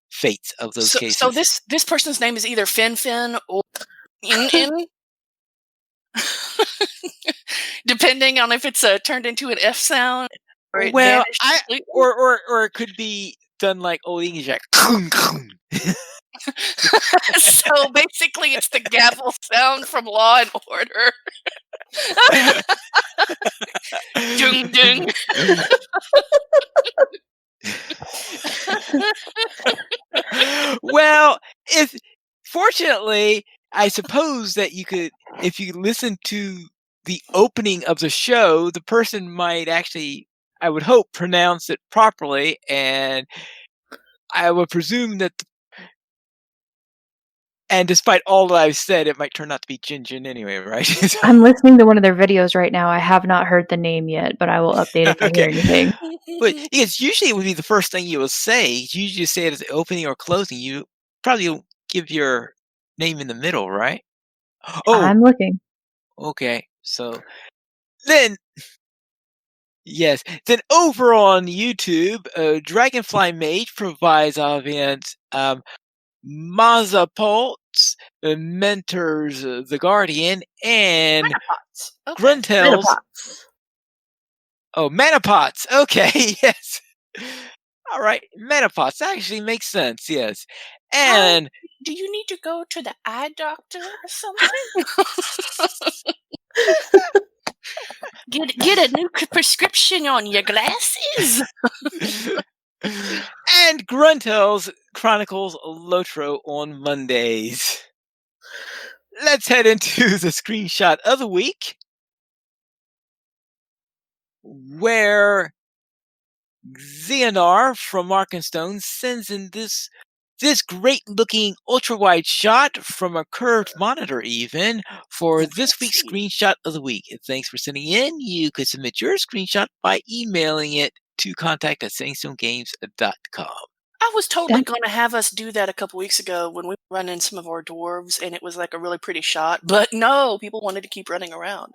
fates of those cases. So this person's name is either Fin or In. Depending on if it's turned into an F sound or it Well, vanished completely. or it could be done like old English, like So basically, it's the gavel sound from Law and Order. Dung dung. Well, fortunately, I suppose that you could, if you listen to the opening of the show, the person might actually, I would hope, pronounce it properly, and I would presume that. And despite all that I've said, it might turn out to be Jin Jin anyway, right? I'm listening to one of their videos right now. I have not heard the name yet, but I will update if I hear anything. But it's usually it would be the first thing you will say. You usually say it as opening or closing. You probably will give your name in the middle, right? Oh, I'm looking. okay. So then, yes. Then over on YouTube, Dragonfly Mage provides audience Mazapults, Mentors, the Guardian, and Metapods. Okay. Gruntel's. Metapods. Oh, Metapods. Okay, yes. All right, Metapods. That actually makes sense, yes. And Do you need to go to the eye doctor or something? Get a new prescription on your glasses. and Gruntel's chronicles LOTRO on Mondays. Let's head into the screenshot of the week, where Xeonar from Arkenstone sends in this great-looking ultra-wide shot from a curved monitor even for this week's screenshot of the week. And thanks for sending in. You could submit your screenshot by emailing it to contact@sandstonegames.com. I was totally going to have us do that a couple weeks ago when we were running some of our dwarves, and it was like a really pretty shot. But no, people wanted to keep running around.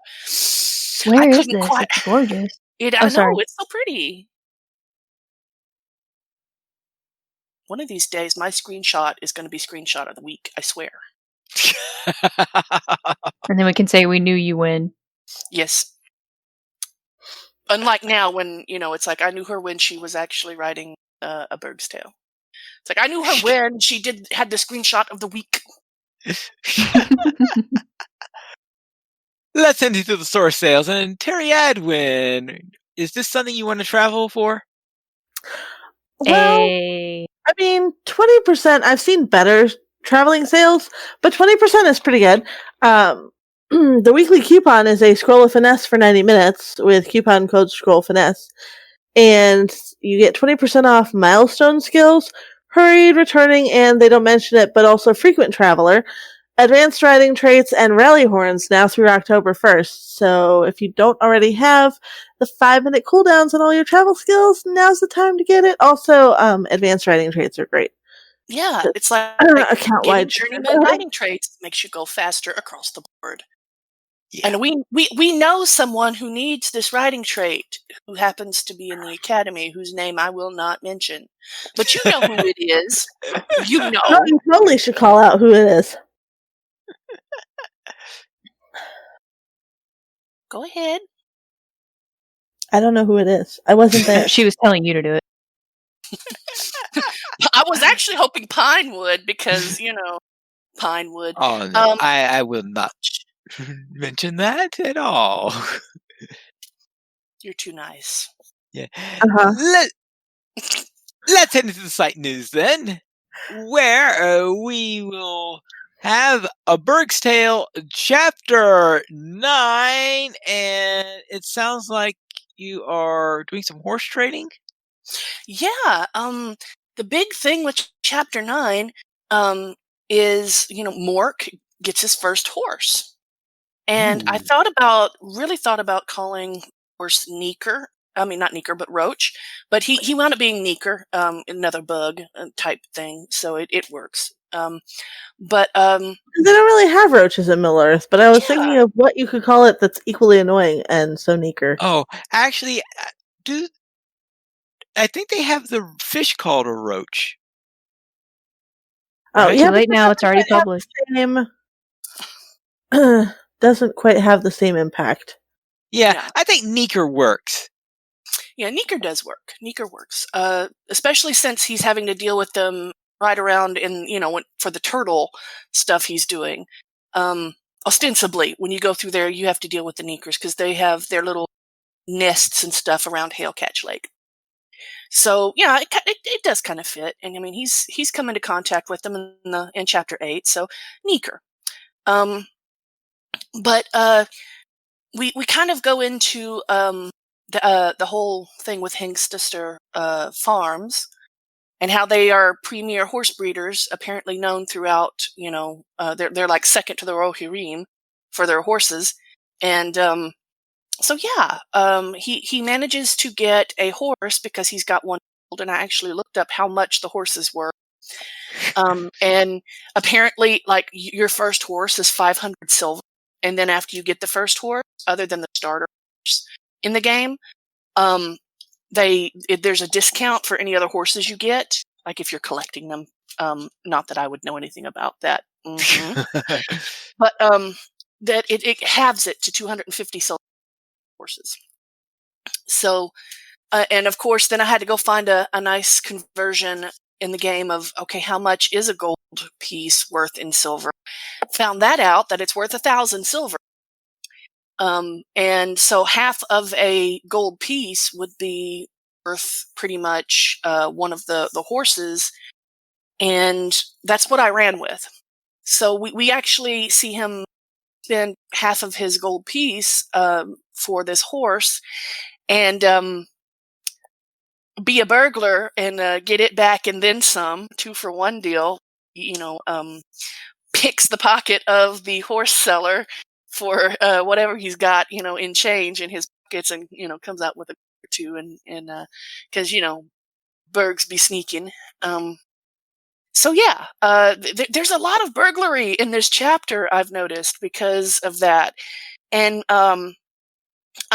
Where is this? It's gorgeous. I know, it's so pretty. One of these days, my screenshot is going to be screenshot of the week. I swear. And then we can say we knew you win. Yes. Unlike now when, it's like I knew her when she was actually writing A Berg's Tale. It's like I knew her when she had the screenshot of the week. Let's end into the source sales. And Terry Adwin, is this something you want to travel for? Well, I mean, 20%, I've seen better traveling sales, but 20% is pretty good. The weekly coupon is a Scroll of Finesse for 90 minutes with coupon code Scroll Finesse. And you get 20% off milestone skills, hurried, returning, and they don't mention it, but also frequent traveler, advanced riding traits, and rally horns now through October 1st. So if you don't already have the 5-minute cooldowns on all your travel skills, now's the time to get it. Also, advanced riding traits are great. Yeah, it's like account-wide journeyman riding traits makes you go faster across the board. Yeah. And we know someone who needs this riding trait, who happens to be in the academy, whose name I will not mention. But you know who it is. You know. No, you totally should call out who it is. Go ahead. I don't know who it is. I wasn't there. She was telling you to do it. I was actually hoping Pine would, because, Pine would. Oh, no. I will not mention that at all. You're too nice. Yeah. Let's head into the site news then, where we will have A Berg's Tale Chapter 9, and it sounds like you are doing some horse trading? Yeah, the big thing with Chapter 9 is, Mork gets his first horse. And I really thought about calling horse Neeker. I mean, not Neeker, but Roach. But he wound up being Neeker, another bug type thing, so it works. But they don't really have roaches in Middle Earth, but I was thinking of what you could call it that's equally annoying, and so Neeker. Oh, actually, I think they have the fish called a roach. Oh, Right? yeah, Too late but now. It's already doesn't published. doesn't quite have the same impact. Yeah, I think Neeker works. Yeah, Neeker does work. Neeker works, especially since he's having to deal with them right around in, for the turtle stuff he's doing. Ostensibly, when you go through there, you have to deal with the Neekers because they have their little nests and stuff around Hailcatch Lake. So yeah, it does kind of fit, and I mean he's come into contact with them in chapter 8. So Neeker, but we kind of go into the whole thing with Hengstester Farms and how they are premier horse breeders, apparently known throughout. They're like second to the Rohirrim for their horses, and so yeah, he manages to get a horse because he's got one sold, and I actually looked up how much the horses were. And apparently, like your first horse is 500 silver, and then after you get the first horse, other than the starter horse in the game, there's a discount for any other horses you get, like if you're collecting them. Not that I would know anything about that, but that it halves it to 250 silver horses. So, and of course, then I had to go find a nice conversion in the game of, okay, how much is a gold piece worth in silver? Found that out that it's worth 1,000 silver. And so half of a gold piece would be worth pretty much one of the horses. And that's what I ran with. So we actually see him spend half of his gold piece for this horse and be a burglar and get it back and then some, 2-for-1 deal, picks the pocket of the horse seller for whatever he's got, in change in his pockets and, comes out with a or two and because, Bergs be sneaking. So yeah, there's a lot of burglary in this chapter I've noticed because of that. And I'm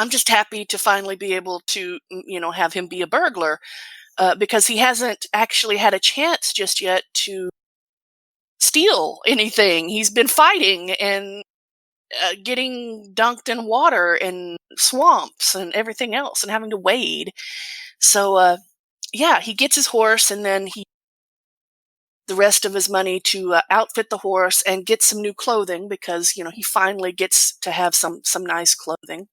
just happy to finally be able to, have him be a burglar because he hasn't actually had a chance just yet to steal anything. He's been fighting and getting dunked in water and swamps and everything else and having to wade. So, yeah, he gets his horse and then the rest of his money to outfit the horse and get some new clothing because, he finally gets to have some nice clothing.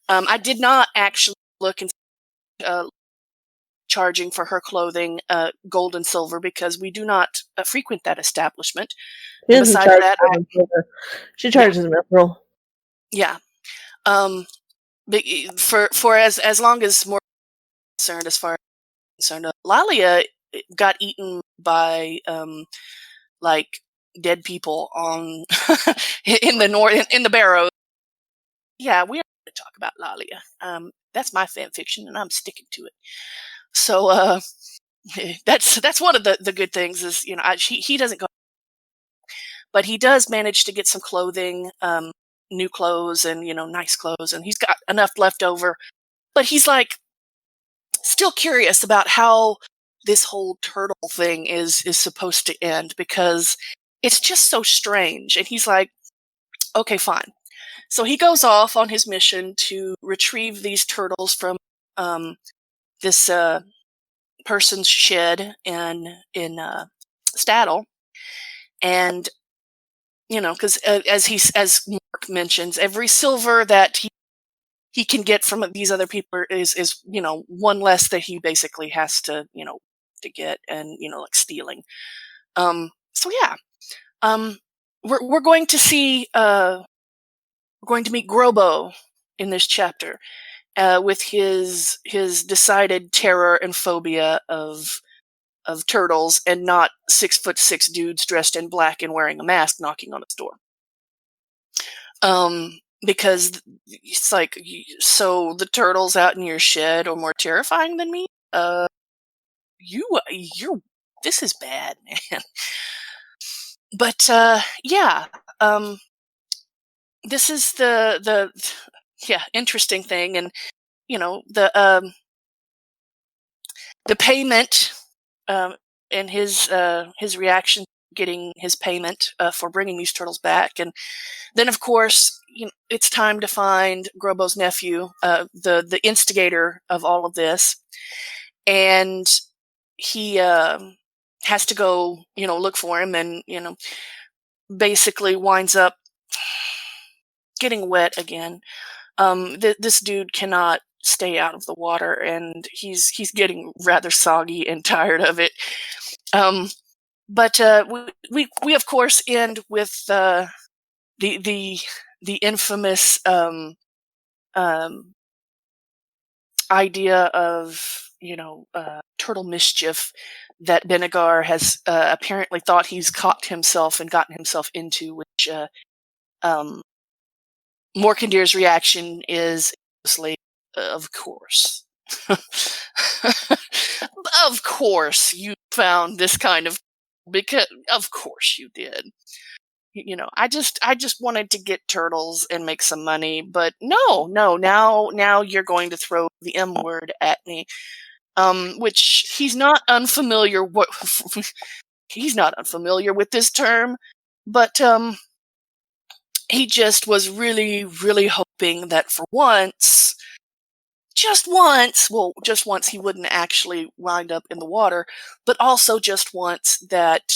I did not actually look into charging for her clothing gold and silver because we do not frequent that establishment. She doesn't Besides charge that, gold and silver. She charges Mithril. yeah. For as long as more concerned, as far as concerned, Lalia got eaten by like dead people on in the north in the Barrows. Yeah, we are going to talk about Lalia. That's my fan fiction, and I'm sticking to it. So that's one of the good things is he doesn't go, but he does manage to get some clothing, new clothes, and nice clothes, and he's got enough left over. But he's like still curious about how this whole turtle thing is supposed to end because it's just so strange. And he's like, okay, fine. So he goes off on his mission to retrieve these turtles from this person's shed in Staddle, and because as Mark mentions, every silver that he can get from these other people is one less that he basically has to to get and like stealing. So yeah, we're going to see we're going to meet Grobo in this chapter with his decided terror and phobia of turtles and not 6'6" dudes dressed in black and wearing a mask knocking on his door. Because it's like, so the turtles out in your shed are more terrifying than me? This is bad, man. But, yeah, this is the interesting thing. And, the payment, and his reaction getting his payment for bringing these turtles back. And then, of course, it's time to find Grobo's nephew, the instigator of all of this. And he has to go, look for him, and, basically winds up getting wet again. This dude cannot stay out of the water, and he's getting rather soggy and tired of it. But we of course end with the infamous idea of turtle mischief that Benegar has apparently thought he's caught himself and gotten himself into, which Morkendir's reaction is mostly, of course. Of course you found this kind of, because of course you did. I just wanted to get turtles and make some money, but no, now you're going to throw the M word at me. Which he's not unfamiliar he's not unfamiliar with this term, but he just was really, really hoping that for once, just once he wouldn't actually wind up in the water, but also just once that,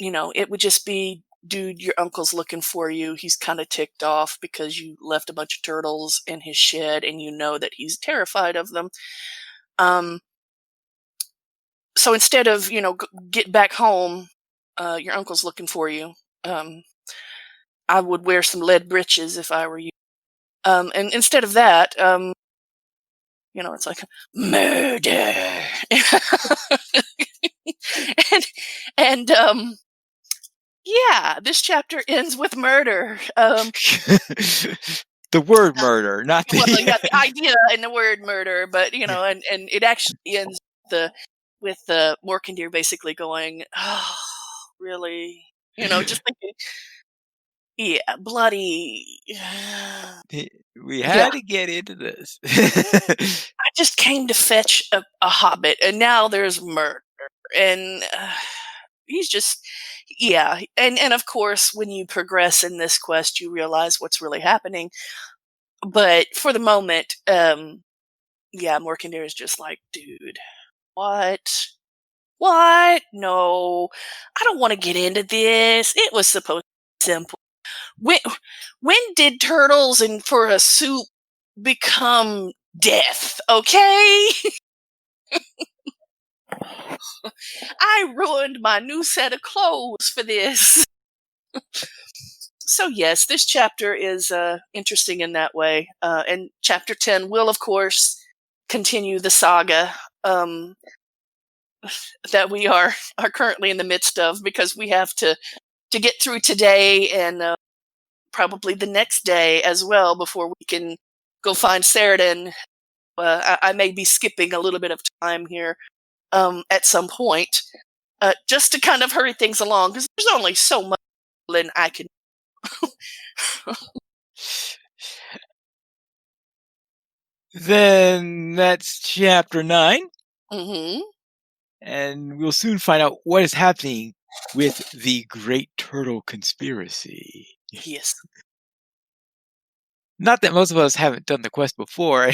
it would just be, dude, your uncle's looking for you. He's kind of ticked off because you left a bunch of turtles in his shed, and that he's terrified of them. So instead of, get back home, your uncle's looking for you. I would wear some lead breeches if I were you. And instead of that, it's like murder. and yeah, this chapter ends with murder. The word murder, not the... Well, yeah, the idea and the word murder, but and it actually ends with Morkendir basically going, "Oh, really?" Just thinking, yeah, bloody. We had to get into this. I just came to fetch a Hobbit, and now there's murder, and he's just, yeah, and of course, when you progress in this quest, you realize what's really happening. But for the moment, Morkendir is just like, dude, what? No, I don't want to get into this. It was supposed to be simple. When did turtles and for a soup become death? Okay. I ruined my new set of clothes for this. So yes, this chapter is interesting in that way. And chapter 10 will, of course, continue the saga that we are currently in the midst of, because we have to get through today and probably the next day as well before we can go find Ceradan. I may be skipping a little bit of time here at some point, just to kind of hurry things along, because there's only so much I can. Then that's chapter 9. Mm-hmm. And we'll soon find out what is happening with the Great Turtle Conspiracy. Yes. Not that most of us haven't done the quest before.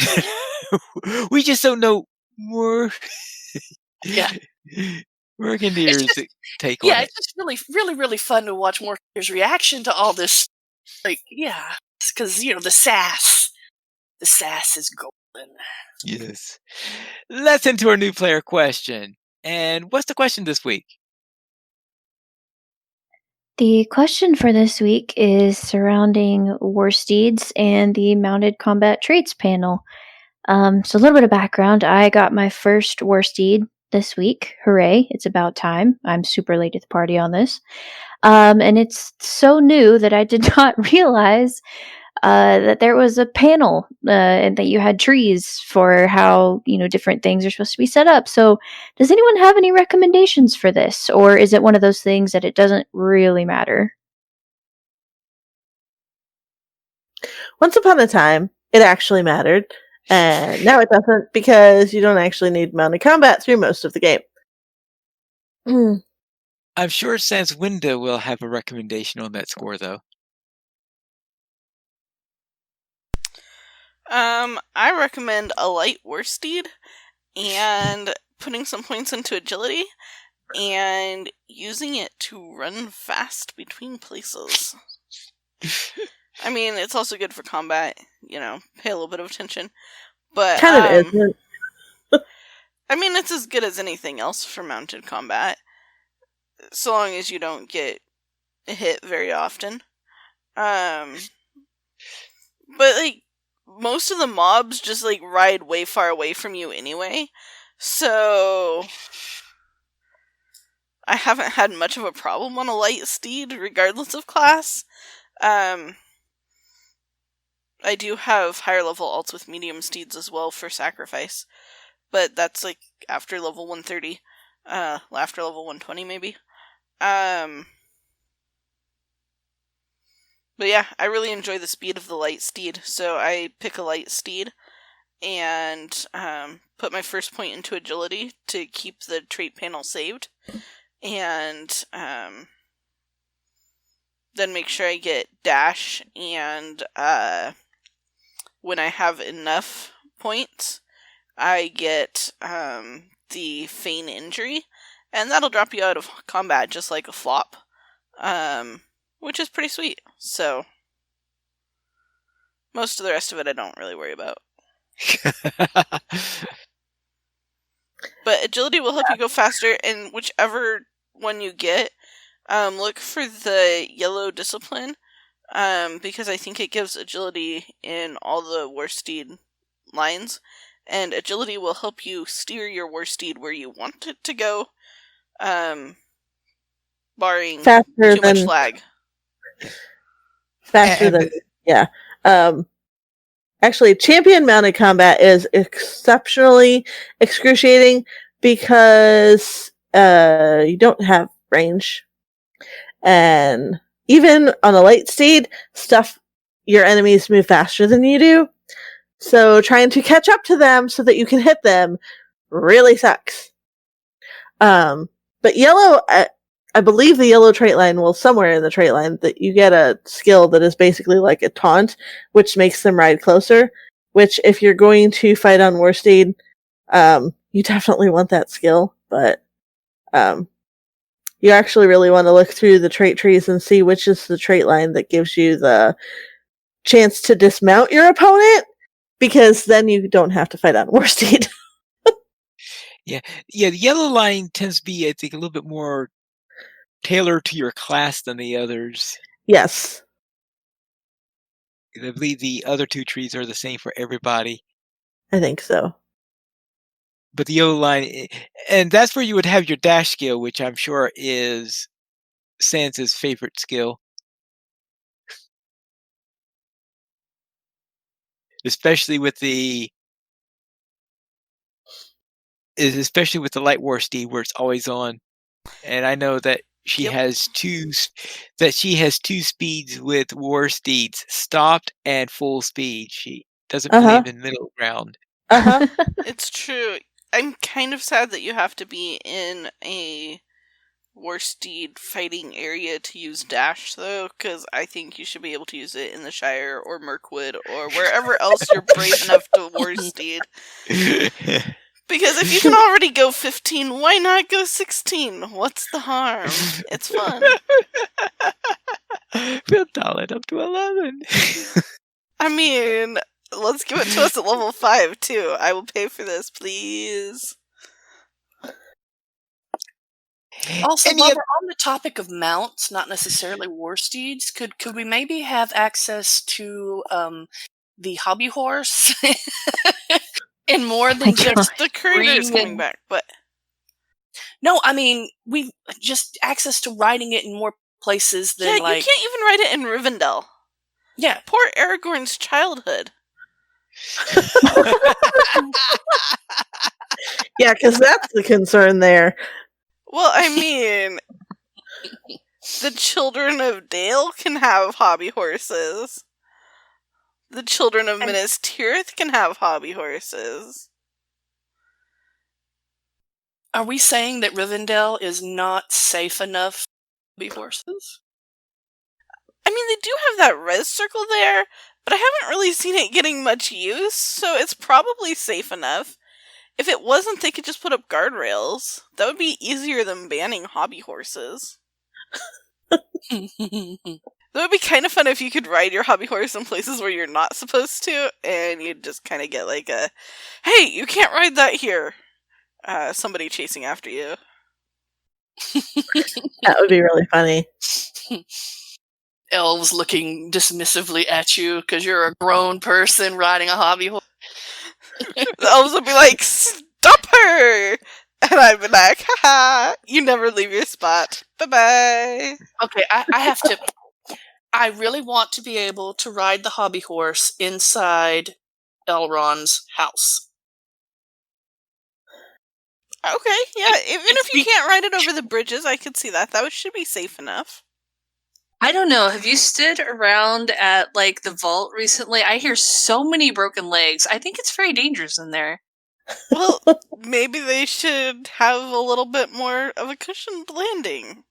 We just don't know more. Yeah. Morkendir's take on it. Yeah, it's just really, really, really fun to watch Morkendir's reaction to all this. Like, yeah, because, the sass is golden. Yes. Let's into our new player question. And what's the question this week? The question for this week is surrounding war steeds and the mounted combat traits panel. So a little bit of background. I got my first war steed this week. Hooray, it's about time. I'm super late to the party on this. And it's so new that I did not realize that there was a panel and that you had trees for how different things are supposed to be set up. So does anyone have any recommendations for this, or is it one of those things that it doesn't really matter? Once upon a time, it actually mattered, and now it doesn't, because you don't actually need mounted combat through most of the game. I'm sure Sans Window will have a recommendation on that score, though. I recommend a light worsted and putting some points into agility and using it to run fast between places. I mean, it's also good for combat, pay a little bit of attention. But Kind of isn't. I mean, it's as good as anything else for mounted combat, so long as you don't get hit very often. But like most of the mobs just like ride way far away from you anyway, so I haven't had much of a problem on a light steed, regardless of class. I do have higher level alts with medium steeds as well for sacrifice, but that's like after level 130, after level 120 maybe. But yeah, I really enjoy the speed of the light steed, so I pick a light steed and put my first point into agility to keep the trait panel saved, and then make sure I get dash, and when I have enough points, I get the feign injury, and that'll drop you out of combat just like a flop, which is pretty sweet. So most of the rest of it I don't really worry about. But agility will help you go faster, and whichever one you get, look for the yellow discipline, because I think it gives agility in all the worsted lines, and agility will help you steer your worsted where you want it to go, barring Faster too much than lag. faster than yeah. Actually, champion mounted combat is exceptionally excruciating because you don't have range, and even on a light steed, your enemies move faster than you do. So trying to catch up to them so that you can hit them really sucks. But yellow, I believe the yellow trait line, somewhere in the trait line, that you get a skill that is basically like a taunt, which makes them ride closer, which if you're going to fight on worsted, you definitely want that skill, but you actually really want to look through the trait trees and see which is the trait line that gives you the chance to dismount your opponent, because then you don't have to fight on worsted. Yeah, the yellow line tends to be, I think, a little bit more tailored to your class than the others. Yes. I believe the other two trees are the same for everybody. I think so. But the yellow line, and that's where you would have your dash skill, which I'm sure is Sans's favorite skill. Especially with the light war steed, where it's always on. And I know that she has two speeds with war steeds, stopped and full speed. She doesn't believe in middle ground. It's true. I'm kind of sad that you have to be in a worsted fighting area to use dash, though, because I think you should be able to use it in the Shire or Mirkwood or wherever else you're brave enough to worsted. Because if you can already go 15, why not go 16? What's the harm? It's fun. We'll dial it up to 11. I mean, let's give it to us at level 5, too. I will pay for this, please. Also, while we're on the topic of mounts, not necessarily war steeds, could we maybe have access to the hobby horse in more than just the courier is coming back? But no, I mean we just access to riding it in more places than you can't even ride it in Rivendell. Yeah, poor Aragorn's childhood. Yeah, because that's the concern there. Well, I mean, the children of Dale can have hobby horses. The children of Minas Tirith can have hobby horses. Are we saying that Rivendell is not safe enough for hobby horses? I mean, they do have that res circle there, but I haven't really seen it getting much use, so it's probably safe enough. If it wasn't, they could just put up guardrails. That would be easier than banning hobby horses. That would be kind of fun if you could ride your hobby horse in places where you're not supposed to, and you'd just kind of get like a, hey, you can't ride that here. Somebody chasing after you. That would be really funny. Elves looking dismissively at you because you're a grown person riding a hobby horse. The elves would be like, stop her! And I'd be like, haha, you never leave your spot. Bye-bye. Okay, I have to... I really want to be able to ride the hobby horse inside Elrond's house. Okay, yeah, even if you can't ride it over the bridges, I could see that. That should be safe enough. I don't know. Have you stood around at like the vault recently? I hear so many broken legs. I think it's very dangerous in there. Well, maybe they should have a little bit more of a cushioned landing.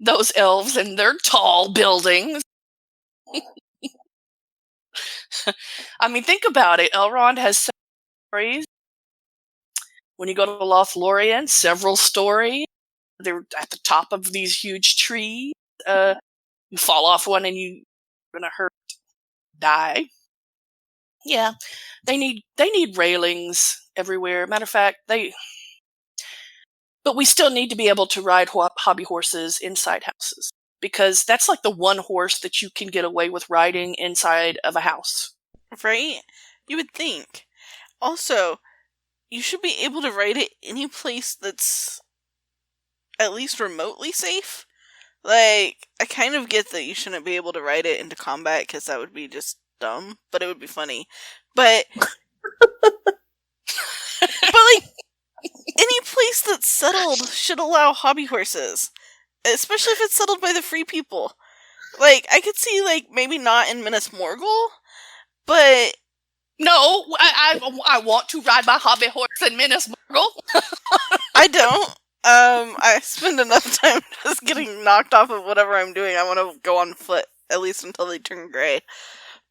Those elves and their tall buildings. I mean, think about it. Elrond has stories. When you go to Lothlorien, several stories. They're at the top of these huge trees. You fall off one and you're gonna die. Yeah, they need railings everywhere. Matter of fact, but we still need to be able to ride hobby horses inside houses, because that's like the one horse that you can get away with riding inside of a house. Right? You would think. Also, you should be able to ride it any place that's at least remotely safe. Like, I kind of get that you shouldn't be able to ride it into combat, because that would be just dumb, but it would be funny. But, like, any place that's settled should allow hobby horses. Especially if it's settled by the free people. Like, I could see, like, maybe not in Minas Morgul, but... No, I want to ride my hobby horse in Minas Morgul. I don't. I spend enough time just getting knocked off of whatever I'm doing. I want to go on foot, at least until they turn gray.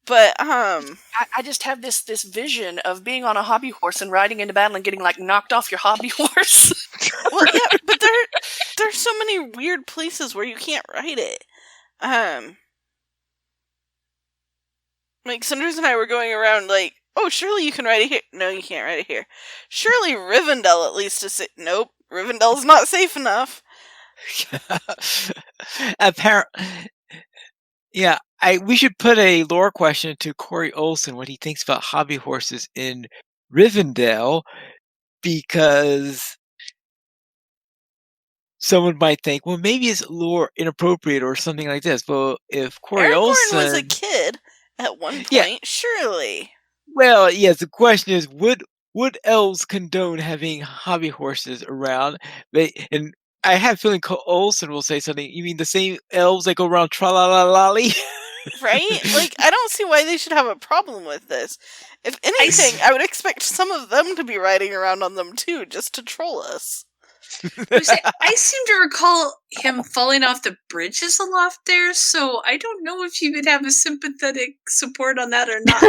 But, I just have this vision of being on a hobby horse and riding into battle and getting, like, knocked off your hobby horse. Well, yeah, but there's so many weird places where you can't ride it. Like, Cinders and I were going around, like, oh, surely you can ride it here. No, you can't ride it here. Surely Rivendell at least is safe. Nope, Rivendell's not safe enough. Yeah, we should put a lore question to Corey Olson, what he thinks about hobby horses in Rivendell, because someone might think, well, maybe it's lore inappropriate or something like this. But if Corey Aragorn Olson was a kid at one point, Yeah. surely. Well, yes, the question is, would elves condone having hobby horses around? And I have a feeling Olson will say something. You mean the same elves that go around tra-la-la-lolly? Right? Like, I don't see why they should have a problem with this. If anything, I would expect some of them to be riding around on them too, just to troll us. I seem to recall him falling off the bridges a lot there, so I don't know if you would have a sympathetic support on that or not.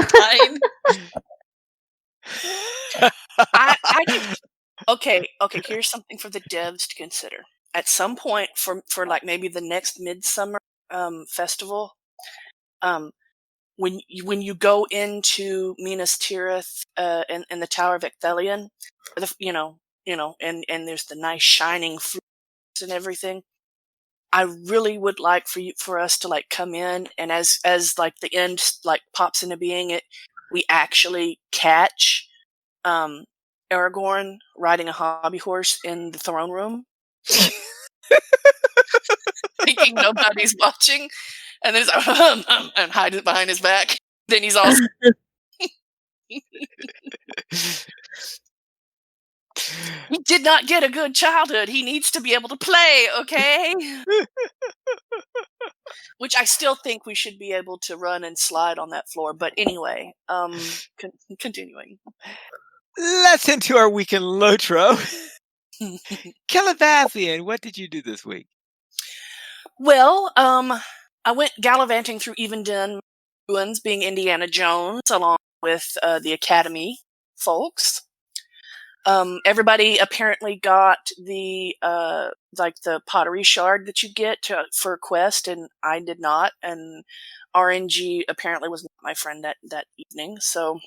Okay, here's something for the devs to consider. At some point, for like maybe the next Midsummer festival, when you go into Minas Tirith and the Tower of Ecthelion, and there's the nice shining fruits and everything. I really would like for us to like come in, and as like the end like pops into being, we actually catch Aragorn riding a hobby horse in the throne room, thinking nobody's watching, and then he's like, and hides it behind his back. Then he's all. He did not get a good childhood. He needs to be able to play, okay? Which I still think we should be able to run and slide on that floor. But anyway, continuing. Let's into our week in LOTRO. Calabathian, what did you do this week? Well, I went gallivanting through Evenden ruins, being Indiana Jones, along with the Academy folks. Everybody apparently got the the pottery shard that you get for a quest, and I did not. And RNG apparently was not my friend that evening, so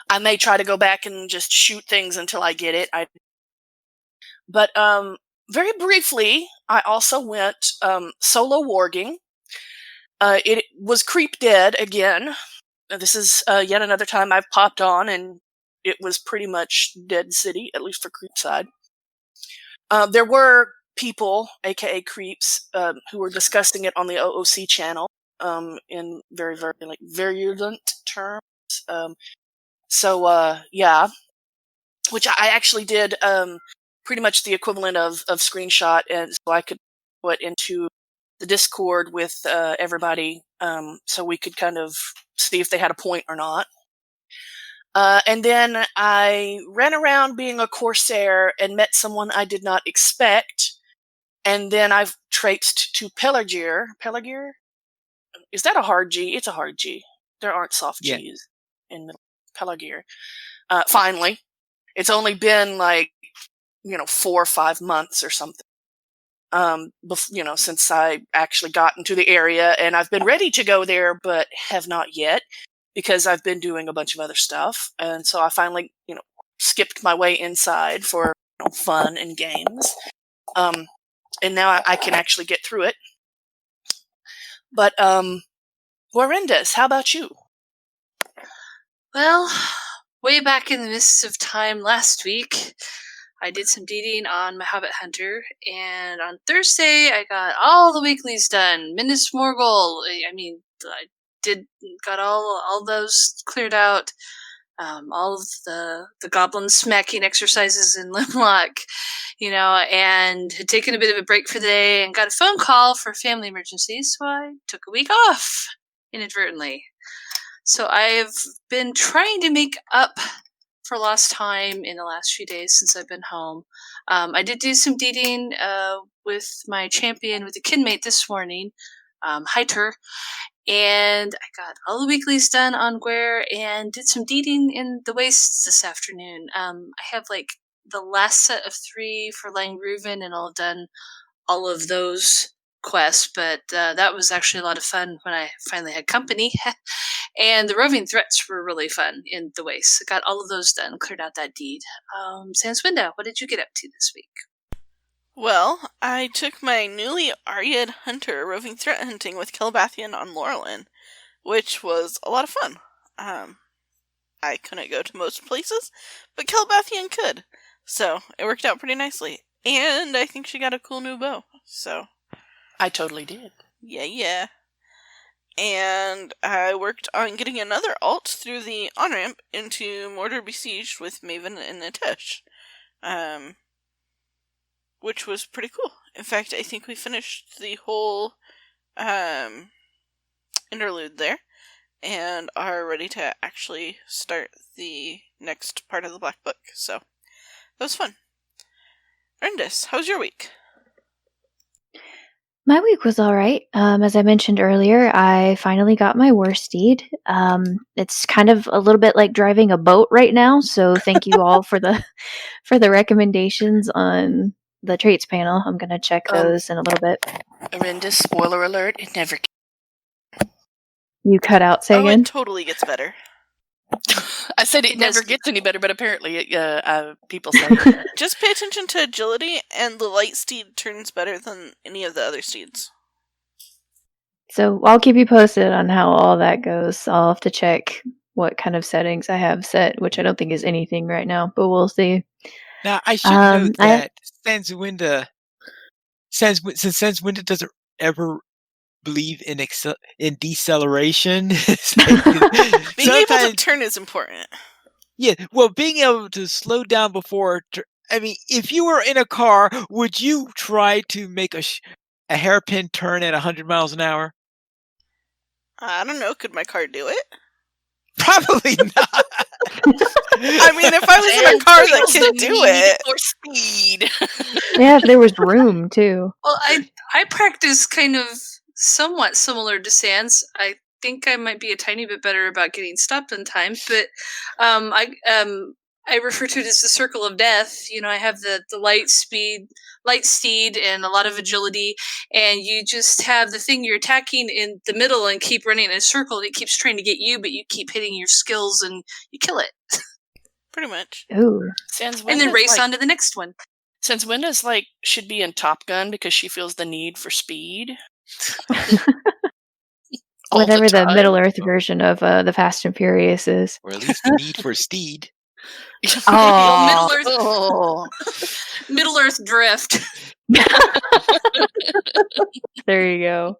I may try to go back and just shoot things until I get it. But very briefly, I also went solo warging. It was Creep Dead again. This is yet another time I've popped on, and it was pretty much Dead City, at least for Creepside. There were people, aka creeps, who were discussing it on the OOC channel in very, very virulent terms. Yeah, which I actually did pretty much the equivalent of screenshot, and so I could put into the Discord with everybody, so we could kind of see if they had a point or not. And then I ran around being a Corsair and met someone I did not expect. And then I've traipsed to Pelargir. Pelargir? Is that a hard G? It's a hard G. There aren't soft G's in Pelargir. Finally. It's only been 4 or 5 months or something. Since I actually got into the area, and I've been ready to go there, but have not yet, because I've been doing a bunch of other stuff. And so I finally, skipped my way inside for fun and games. And now I can actually get through it. But, Warindus, how about you? Well, way back in the mists of time last week, I did some dating on my Hobbit Hunter, and on Thursday I got all the weeklies done. Minas Morgul, I got all those cleared out. All of the goblin smacking exercises in Limlock, and had taken a bit of a break for the day and got a phone call for a family emergency, so I took a week off inadvertently. So I've been trying to make up for lost time in the last few days since I've been home. I did do some dating with my champion, with a kinmate this morning, Heiter, and I got all the weeklies done on Gware and did some dating in the Wastes this afternoon. I have the last set of 3 for Langruven, and I'll have done all of those quests, but that was actually a lot of fun when I finally had company. And the roving threats were really fun in the Wastes. I got all of those done, cleared out that deed. Sanswinda, what did you get up to this week? Well, I took my newly Aryad Hunter roving threat hunting with Calabathian on Laurelin, which was a lot of fun. I couldn't go to most places, but Calabathian could, so it worked out pretty nicely. And I think she got a cool new bow, so... I totally did. Yeah. And I worked on getting another alt through the on-ramp into Mordor Besieged with Maven and Nitesh. Which was pretty cool. In fact, I think we finished the whole interlude there and are ready to actually start the next part of the Black Book. So, that was fun. Erndis, how was your week? My week was all right. As I mentioned earlier, I finally got my worst deed. It's kind of a little bit like driving a boat right now, so thank you all for the recommendations on the traits panel. I'm going to check those in a little bit. Arinda, spoiler alert, it never... You cut out, say again? It totally gets better. I said it never gets any better, but apparently people say Just pay attention to agility, and the light steed turns better than any of the other steeds. So I'll keep you posted on how all that goes. I'll have to check what kind of settings I have set, which I don't think is anything right now, but we'll see. Now, I should note that Sanswinda doesn't ever believe in deceleration. Being able to turn is important. Yeah, well, being able to slow down before... if you were in a car, would you try to make a hairpin turn at 100 miles an hour? I don't know. Could my car do it? Probably not. I mean, if I was in a car that could do it. For speed. Yeah, if there was room too. Well, I practice kind of somewhat similar to Sans. I think I might be a tiny bit better about getting stopped on time, but I refer to it as the circle of death. You know, I have the light steed, and a lot of agility, and you just have the thing you're attacking in the middle and keep running in a circle. And it keeps trying to get you, but you keep hitting your skills and you kill it. Pretty much. Ooh. And then race on to the next one. Since Winda's should be in Top Gun because she feels the need for speed. Whatever the Middle Earth version of the Fast and Furious is. Or at least the need for steed. Oh. Middle Earth drift. There you go.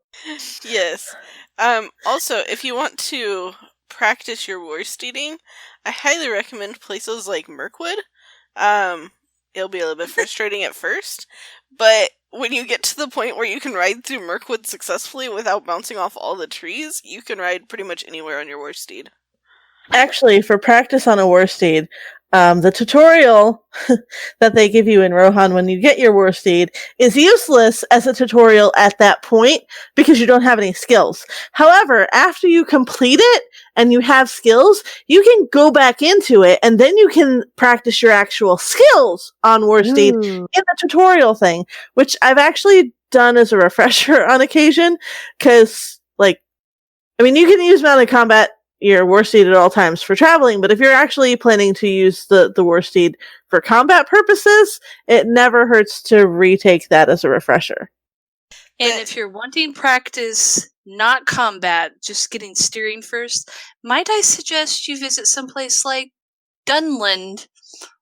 Yes. Also, if you want to practice your war steeding, I highly recommend places like Mirkwood. It'll be a little bit frustrating at first, but when you get to the point where you can ride through Mirkwood successfully without bouncing off all the trees, you can ride pretty much anywhere on your war steed. Actually, for practice on a war steed, the tutorial that they give you in Rohan when you get your war steed is useless as a tutorial at that point because you don't have any skills. However, after you complete it and you have skills, you can go back into it and then you can practice your actual skills on war steed in the tutorial thing, which I've actually done as a refresher on occasion because, you can use mounted combat your war steed at all times for traveling, but if you're actually planning to use the war steed for combat purposes, it never hurts to retake that as a refresher. And if you're wanting practice, not combat, just getting steering first, might I suggest you visit someplace like Dunland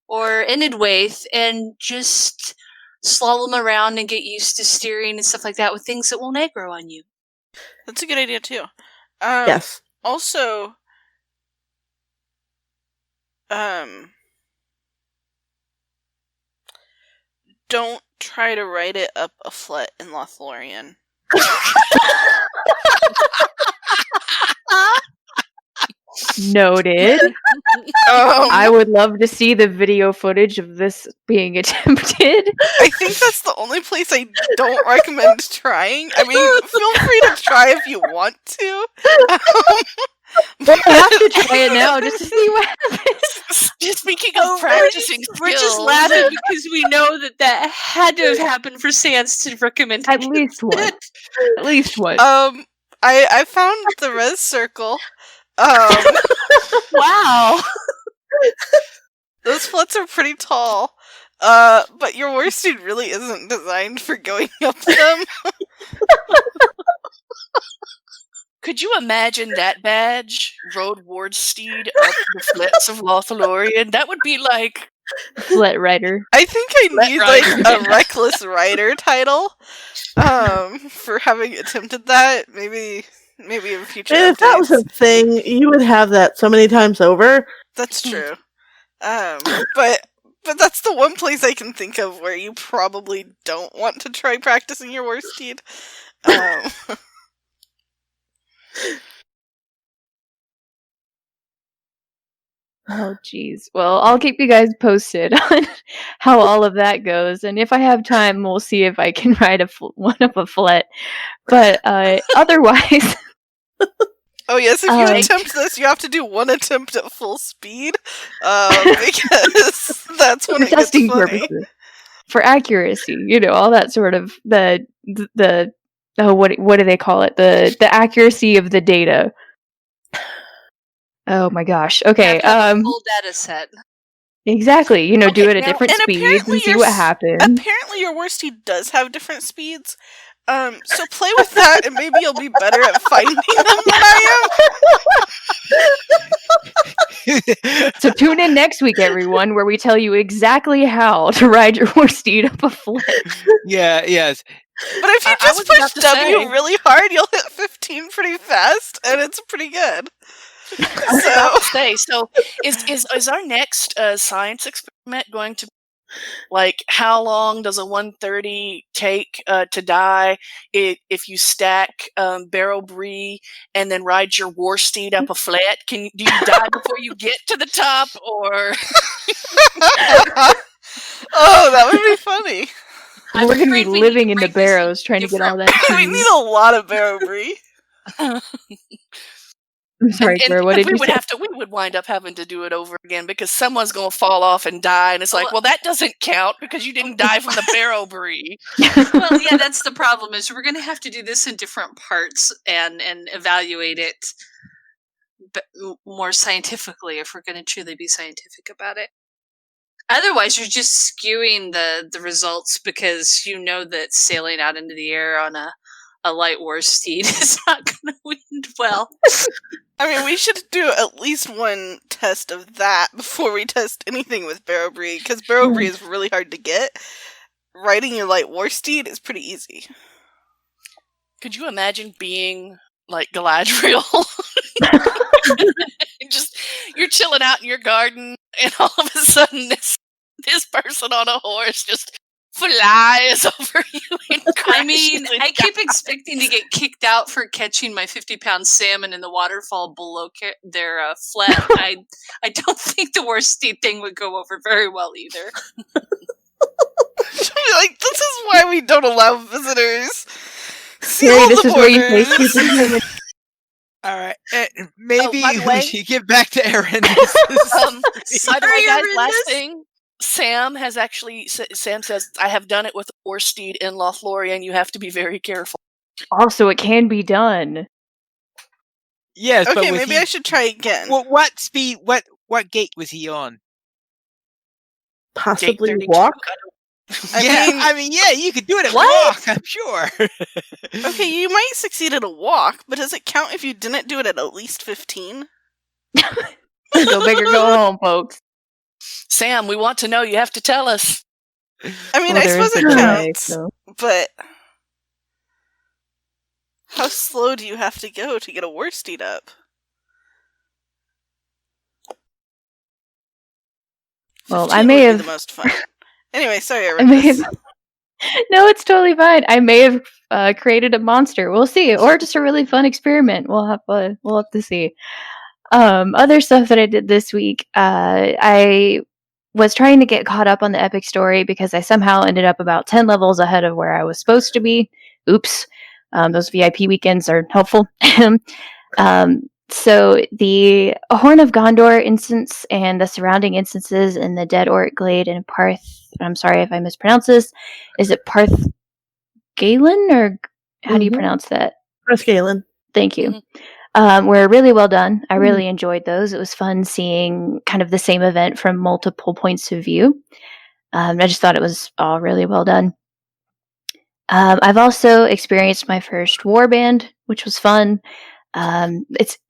or Enidwaith and just slalom around and get used to steering and stuff like that with things that won't aggro on you. That's a good idea too. Yes. Also, don't try to ride it up a flet in Lothlorien. Noted. I would love to see the video footage of this being attempted. I think that's the only place I don't recommend trying. I mean, feel free to try if you want to. Well, I have to try it now just to see what happens. Just speaking of practicing skills. We're just laughing because we know that had to have happened for Sans to recommend At least one. At least one. I found the res circle. Wow. Those flats are pretty tall. But your war steed really isn't designed for going up them. Could you imagine that badge? Road Ward Steed up the flats of Lothlorien? That would be like... Flet Rider. I think I need a Reckless Rider title for having attempted that. Maybe in future And if that was a thing, you would have that so many times over. That's true. But that's the one place I can think of where you probably don't want to try practicing your war steed. Oh, geez. Well, I'll keep you guys posted on how all of that goes, and if I have time, we'll see if I can ride one up a flet. But otherwise... Oh yes, if you attempt this, you have to do one attempt at full speed, because that's when it gets funny. Purposes. For accuracy, all that sort of the what do they call it? The accuracy of the data. Oh my gosh. Okay. Full data set. Exactly. Do it at different speeds and see what happens. Apparently your war steed does have different speeds. So play with that and maybe you'll be better at finding them than I am. So tune in next week, everyone, where we tell you exactly how to ride your war steed up a flet. Yeah, yes. But if you just push W really hard, you'll hit 15 pretty fast, and it's pretty good. So is our next science experiment going to Like, how long does a 130 take to die if you stack Barrow Bree and then ride your war steed up a flat? Do you die before you get to the top, or? Oh, that would be funny. I'm We're going to be afraid we living need in the break this into barrows trying to get all different that We cheese. need a lot of Barrow Brie. I'm sorry, And Claire, what did you say? we would wind up having to do it over again because someone's going to fall off and die, and it's like, well, that doesn't count because you didn't die from the Barrow Brie. Well, yeah, that's the problem. Is we're going to have to do this in different parts and evaluate it more scientifically if we're going to truly be scientific about it. Otherwise, you're just skewing the results because you know that sailing out into the air on a light war steed is not going to win well. I mean, we should do at least one test of that before we test anything with Barrow Brie, because Barrow Brie is really hard to get. Riding your light war steed is pretty easy. Could you imagine being like Galadriel? Just you're chilling out in your garden, and all of a sudden this person on a horse just flies over you and crashes. I mean, I keep expecting to get kicked out for catching my 50-pound salmon in the waterfall below their flat. I don't think the war steed thing would go over very well either. Like, this is why we don't allow visitors. Carrie, this is where you face people. All right, maybe by the way- we should get back to Aaron. By the way, Sorry, guys, Arindis. last thing. Sam says, I have done it with a war steed in Lothlorien. You have to be very careful. Also, it can be done. Yes, but Okay, was maybe he, I should try again. what speed? What gate was he on? Possibly Gate 32. walk. I mean, yeah, you could do it at What? walk. I'm sure. Okay, you might succeed at a walk, but does it count if you didn't do it at least 15? Go big or go home, folks. Sam, we want to know. You have to tell us. I mean, Well, I there is suppose the it delay, counts, so. but how slow do you have to go to get a war steed up? Well, 15 I may would be have. the most fun. Anyway, sorry, I may Arindis. have. No, it's totally fine. I may have created a monster. We'll see, or just a really fun experiment. We'll have to see. Other stuff that I did this week. I was trying to get caught up on the epic story because I somehow ended up about 10 levels ahead of where I was supposed to be. Oops. Those VIP weekends are helpful. So the Horn of Gondor instance and the surrounding instances in the Dead Orc Glade and Parth. I'm sorry if I mispronounce this. Is it Parth Galen, or how do you pronounce that? Galen. Thank you. Were really well done. I really enjoyed those. It was fun seeing kind of the same event from multiple points of view. I just thought it was all really well done. I've also experienced my first warband, which was fun. I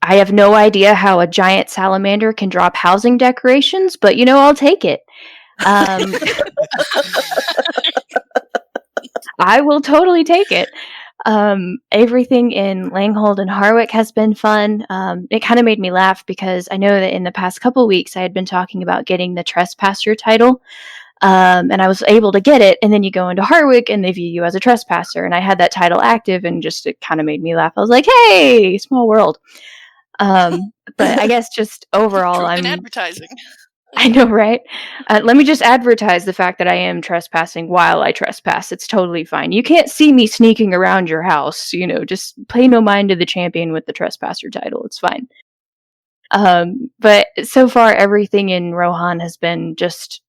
have no idea how a giant salamander can drop housing decorations, but I'll take it. I will totally take it. Everything in Langhold and Harwick has been fun. It kind of made me laugh because I know that in the past couple weeks I had been talking about getting the Trespasser title. And I was able to get it, and then you go into Harwick and they view you as a trespasser, and I had that title active, and just it kind of made me laugh. I was like, hey, small world. But I guess just overall, In advertising. I know, right? Let me just advertise the fact that I am trespassing while I trespass. It's totally fine. You can't see me sneaking around your house. Just pay no mind to the champion with the trespasser title. It's fine. But so far, everything in Rohan has been just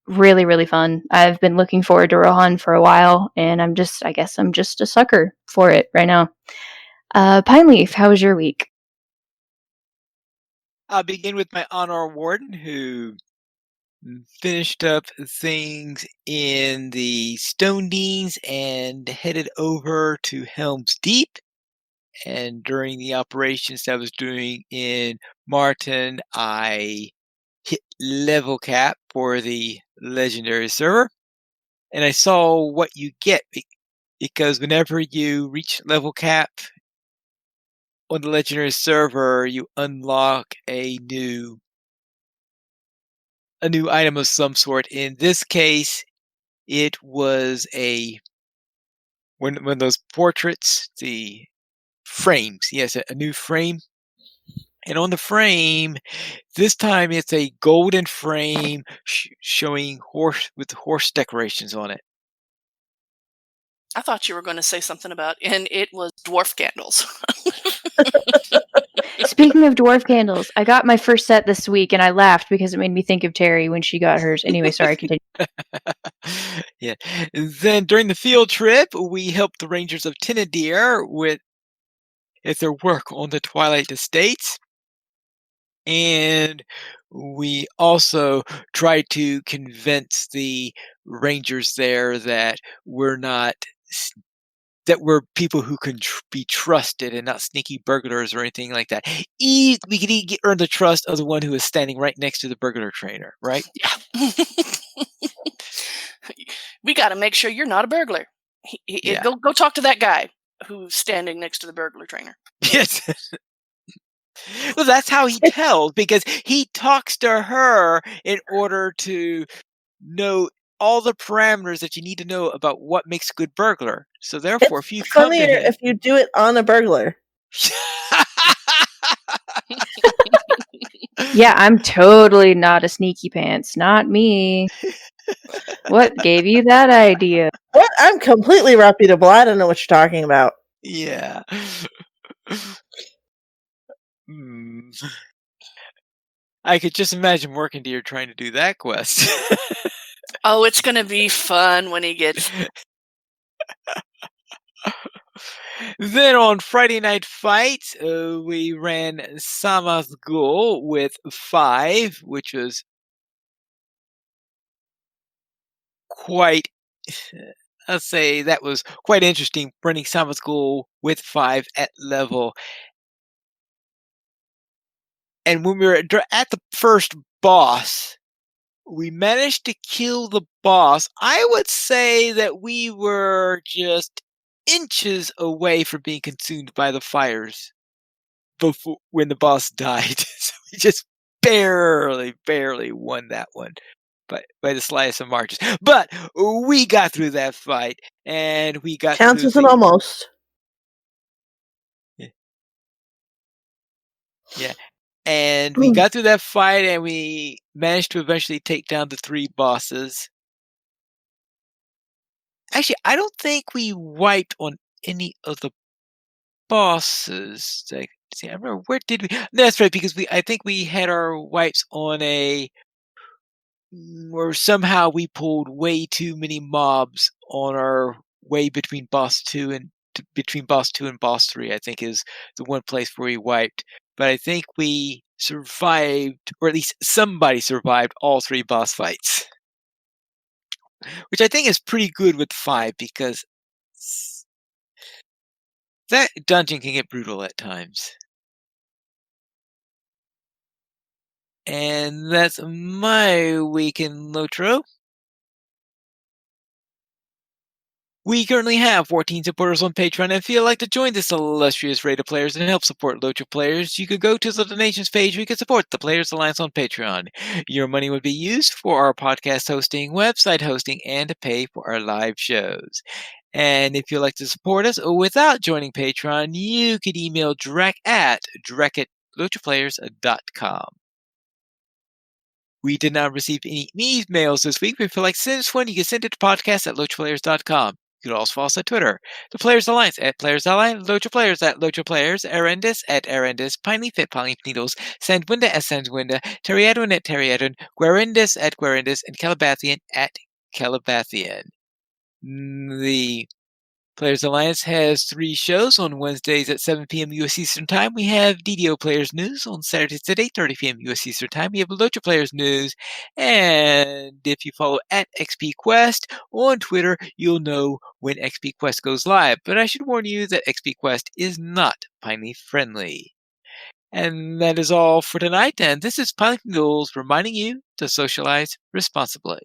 really, really fun. I've been looking forward to Rohan for a while, and I guess I'm just a sucker for it right now. Pineleaf, how was your week? I'll begin with my honor warden, who finished up things in the Stone Deans and headed over to Helm's Deep. And during the operations I was doing in Martin, I hit level cap for the legendary server. And I saw what you get, because whenever you reach level cap on the legendary server, you unlock a new a new item of some sort. In this case, it was one of those portraits, the frames. Yes, a new frame. And on the frame, this time it's a golden frame showing horse with horse decorations on it. I thought you were going to say something about, and it was dwarf candles. Speaking of dwarf candles, I got my first set this week, and I laughed because it made me think of Terry when she got hers. Anyway, sorry, continue. Yeah. Then during the field trip, we helped the Rangers of Tinadir with their work on the Twilight Estates. And we also tried to convince the Rangers there that we're people who can be trusted and not sneaky burglars or anything like that. We could earn the trust of the one who is standing right next to the burglar trainer, right? Yeah. We got to make sure you're not a burglar. Yeah. Go talk to that guy who's standing next to the burglar trainer. Yes. Well, that's how he tells, because he talks to her in order to know all the parameters that you need to know about what makes a good burglar. So therefore, if you come to Funnier him, if you do it on a burglar. Yeah, I'm totally not a sneaky pants. Not me. What gave you that idea? What? I'm completely reputable. I don't know what you're talking about. Yeah. I could just imagine working Deer trying to do that quest. Oh, it's going to be fun when he gets. Then on Friday Night Fights, we ran Samath Ghoul with 5, which was quite, I'll say that was quite interesting, running Samath Ghoul with 5 at level. And when we were at the first boss, we managed to kill the boss. I would say that we were just inches away from being consumed by the fires before when the boss died. So we just barely won that one by the slightest of margins. But we got through that fight, and we got Counts through as an almost. Yeah. And we got through that fight, and we managed to eventually take down the 3 bosses. Actually, I don't think we wiped on any of the bosses. I remember, where did we? That's right, because I think we had our wipes on where somehow we pulled way too many mobs on our way between boss 2 and boss 3. I think is the one place where we wiped. But I think we survived, or at least somebody survived, all 3 boss fights. Which I think is pretty good with 5, because that dungeon can get brutal at times. And that's my week in LOTRO. We currently have 14 supporters on Patreon, and if you'd like to join this illustrious rate of players and help support LOTRO players, you could go to the donations page where you can support the Players Alliance on Patreon. Your money would be used for our podcast hosting, website hosting, and to pay for our live shows. And if you'd like to support us without joining Patreon, you could email direct@lotraplayers.com. We did not receive any emails this week, but if you'd like to send us one, you can send it to podcast@lotraplayers.com. You can also follow us on Twitter. The Players Alliance @Players Alliance, Lotra Players @Lotra Players, Arendis @Arendis, Pineleaf Pineleaf Needles, Sandwinda @Sandwinda, Terry Edwin @Terry Edwin, Guarendis @Guarendis, and Calabathian @Calabathian. The Players Alliance has 3 shows on Wednesdays at 7 p.m. U.S. Eastern Time. We have DDO Players News on Saturdays at 8:30 p.m. U.S. Eastern Time. We have LOTRO Players News. And if you follow @XP Quest on Twitter, you'll know when XP Quest goes live. But I should warn you that XP Quest is not Pineleaf friendly. And that is all for tonight. And this is Pineleaf News reminding you to socialize responsibly.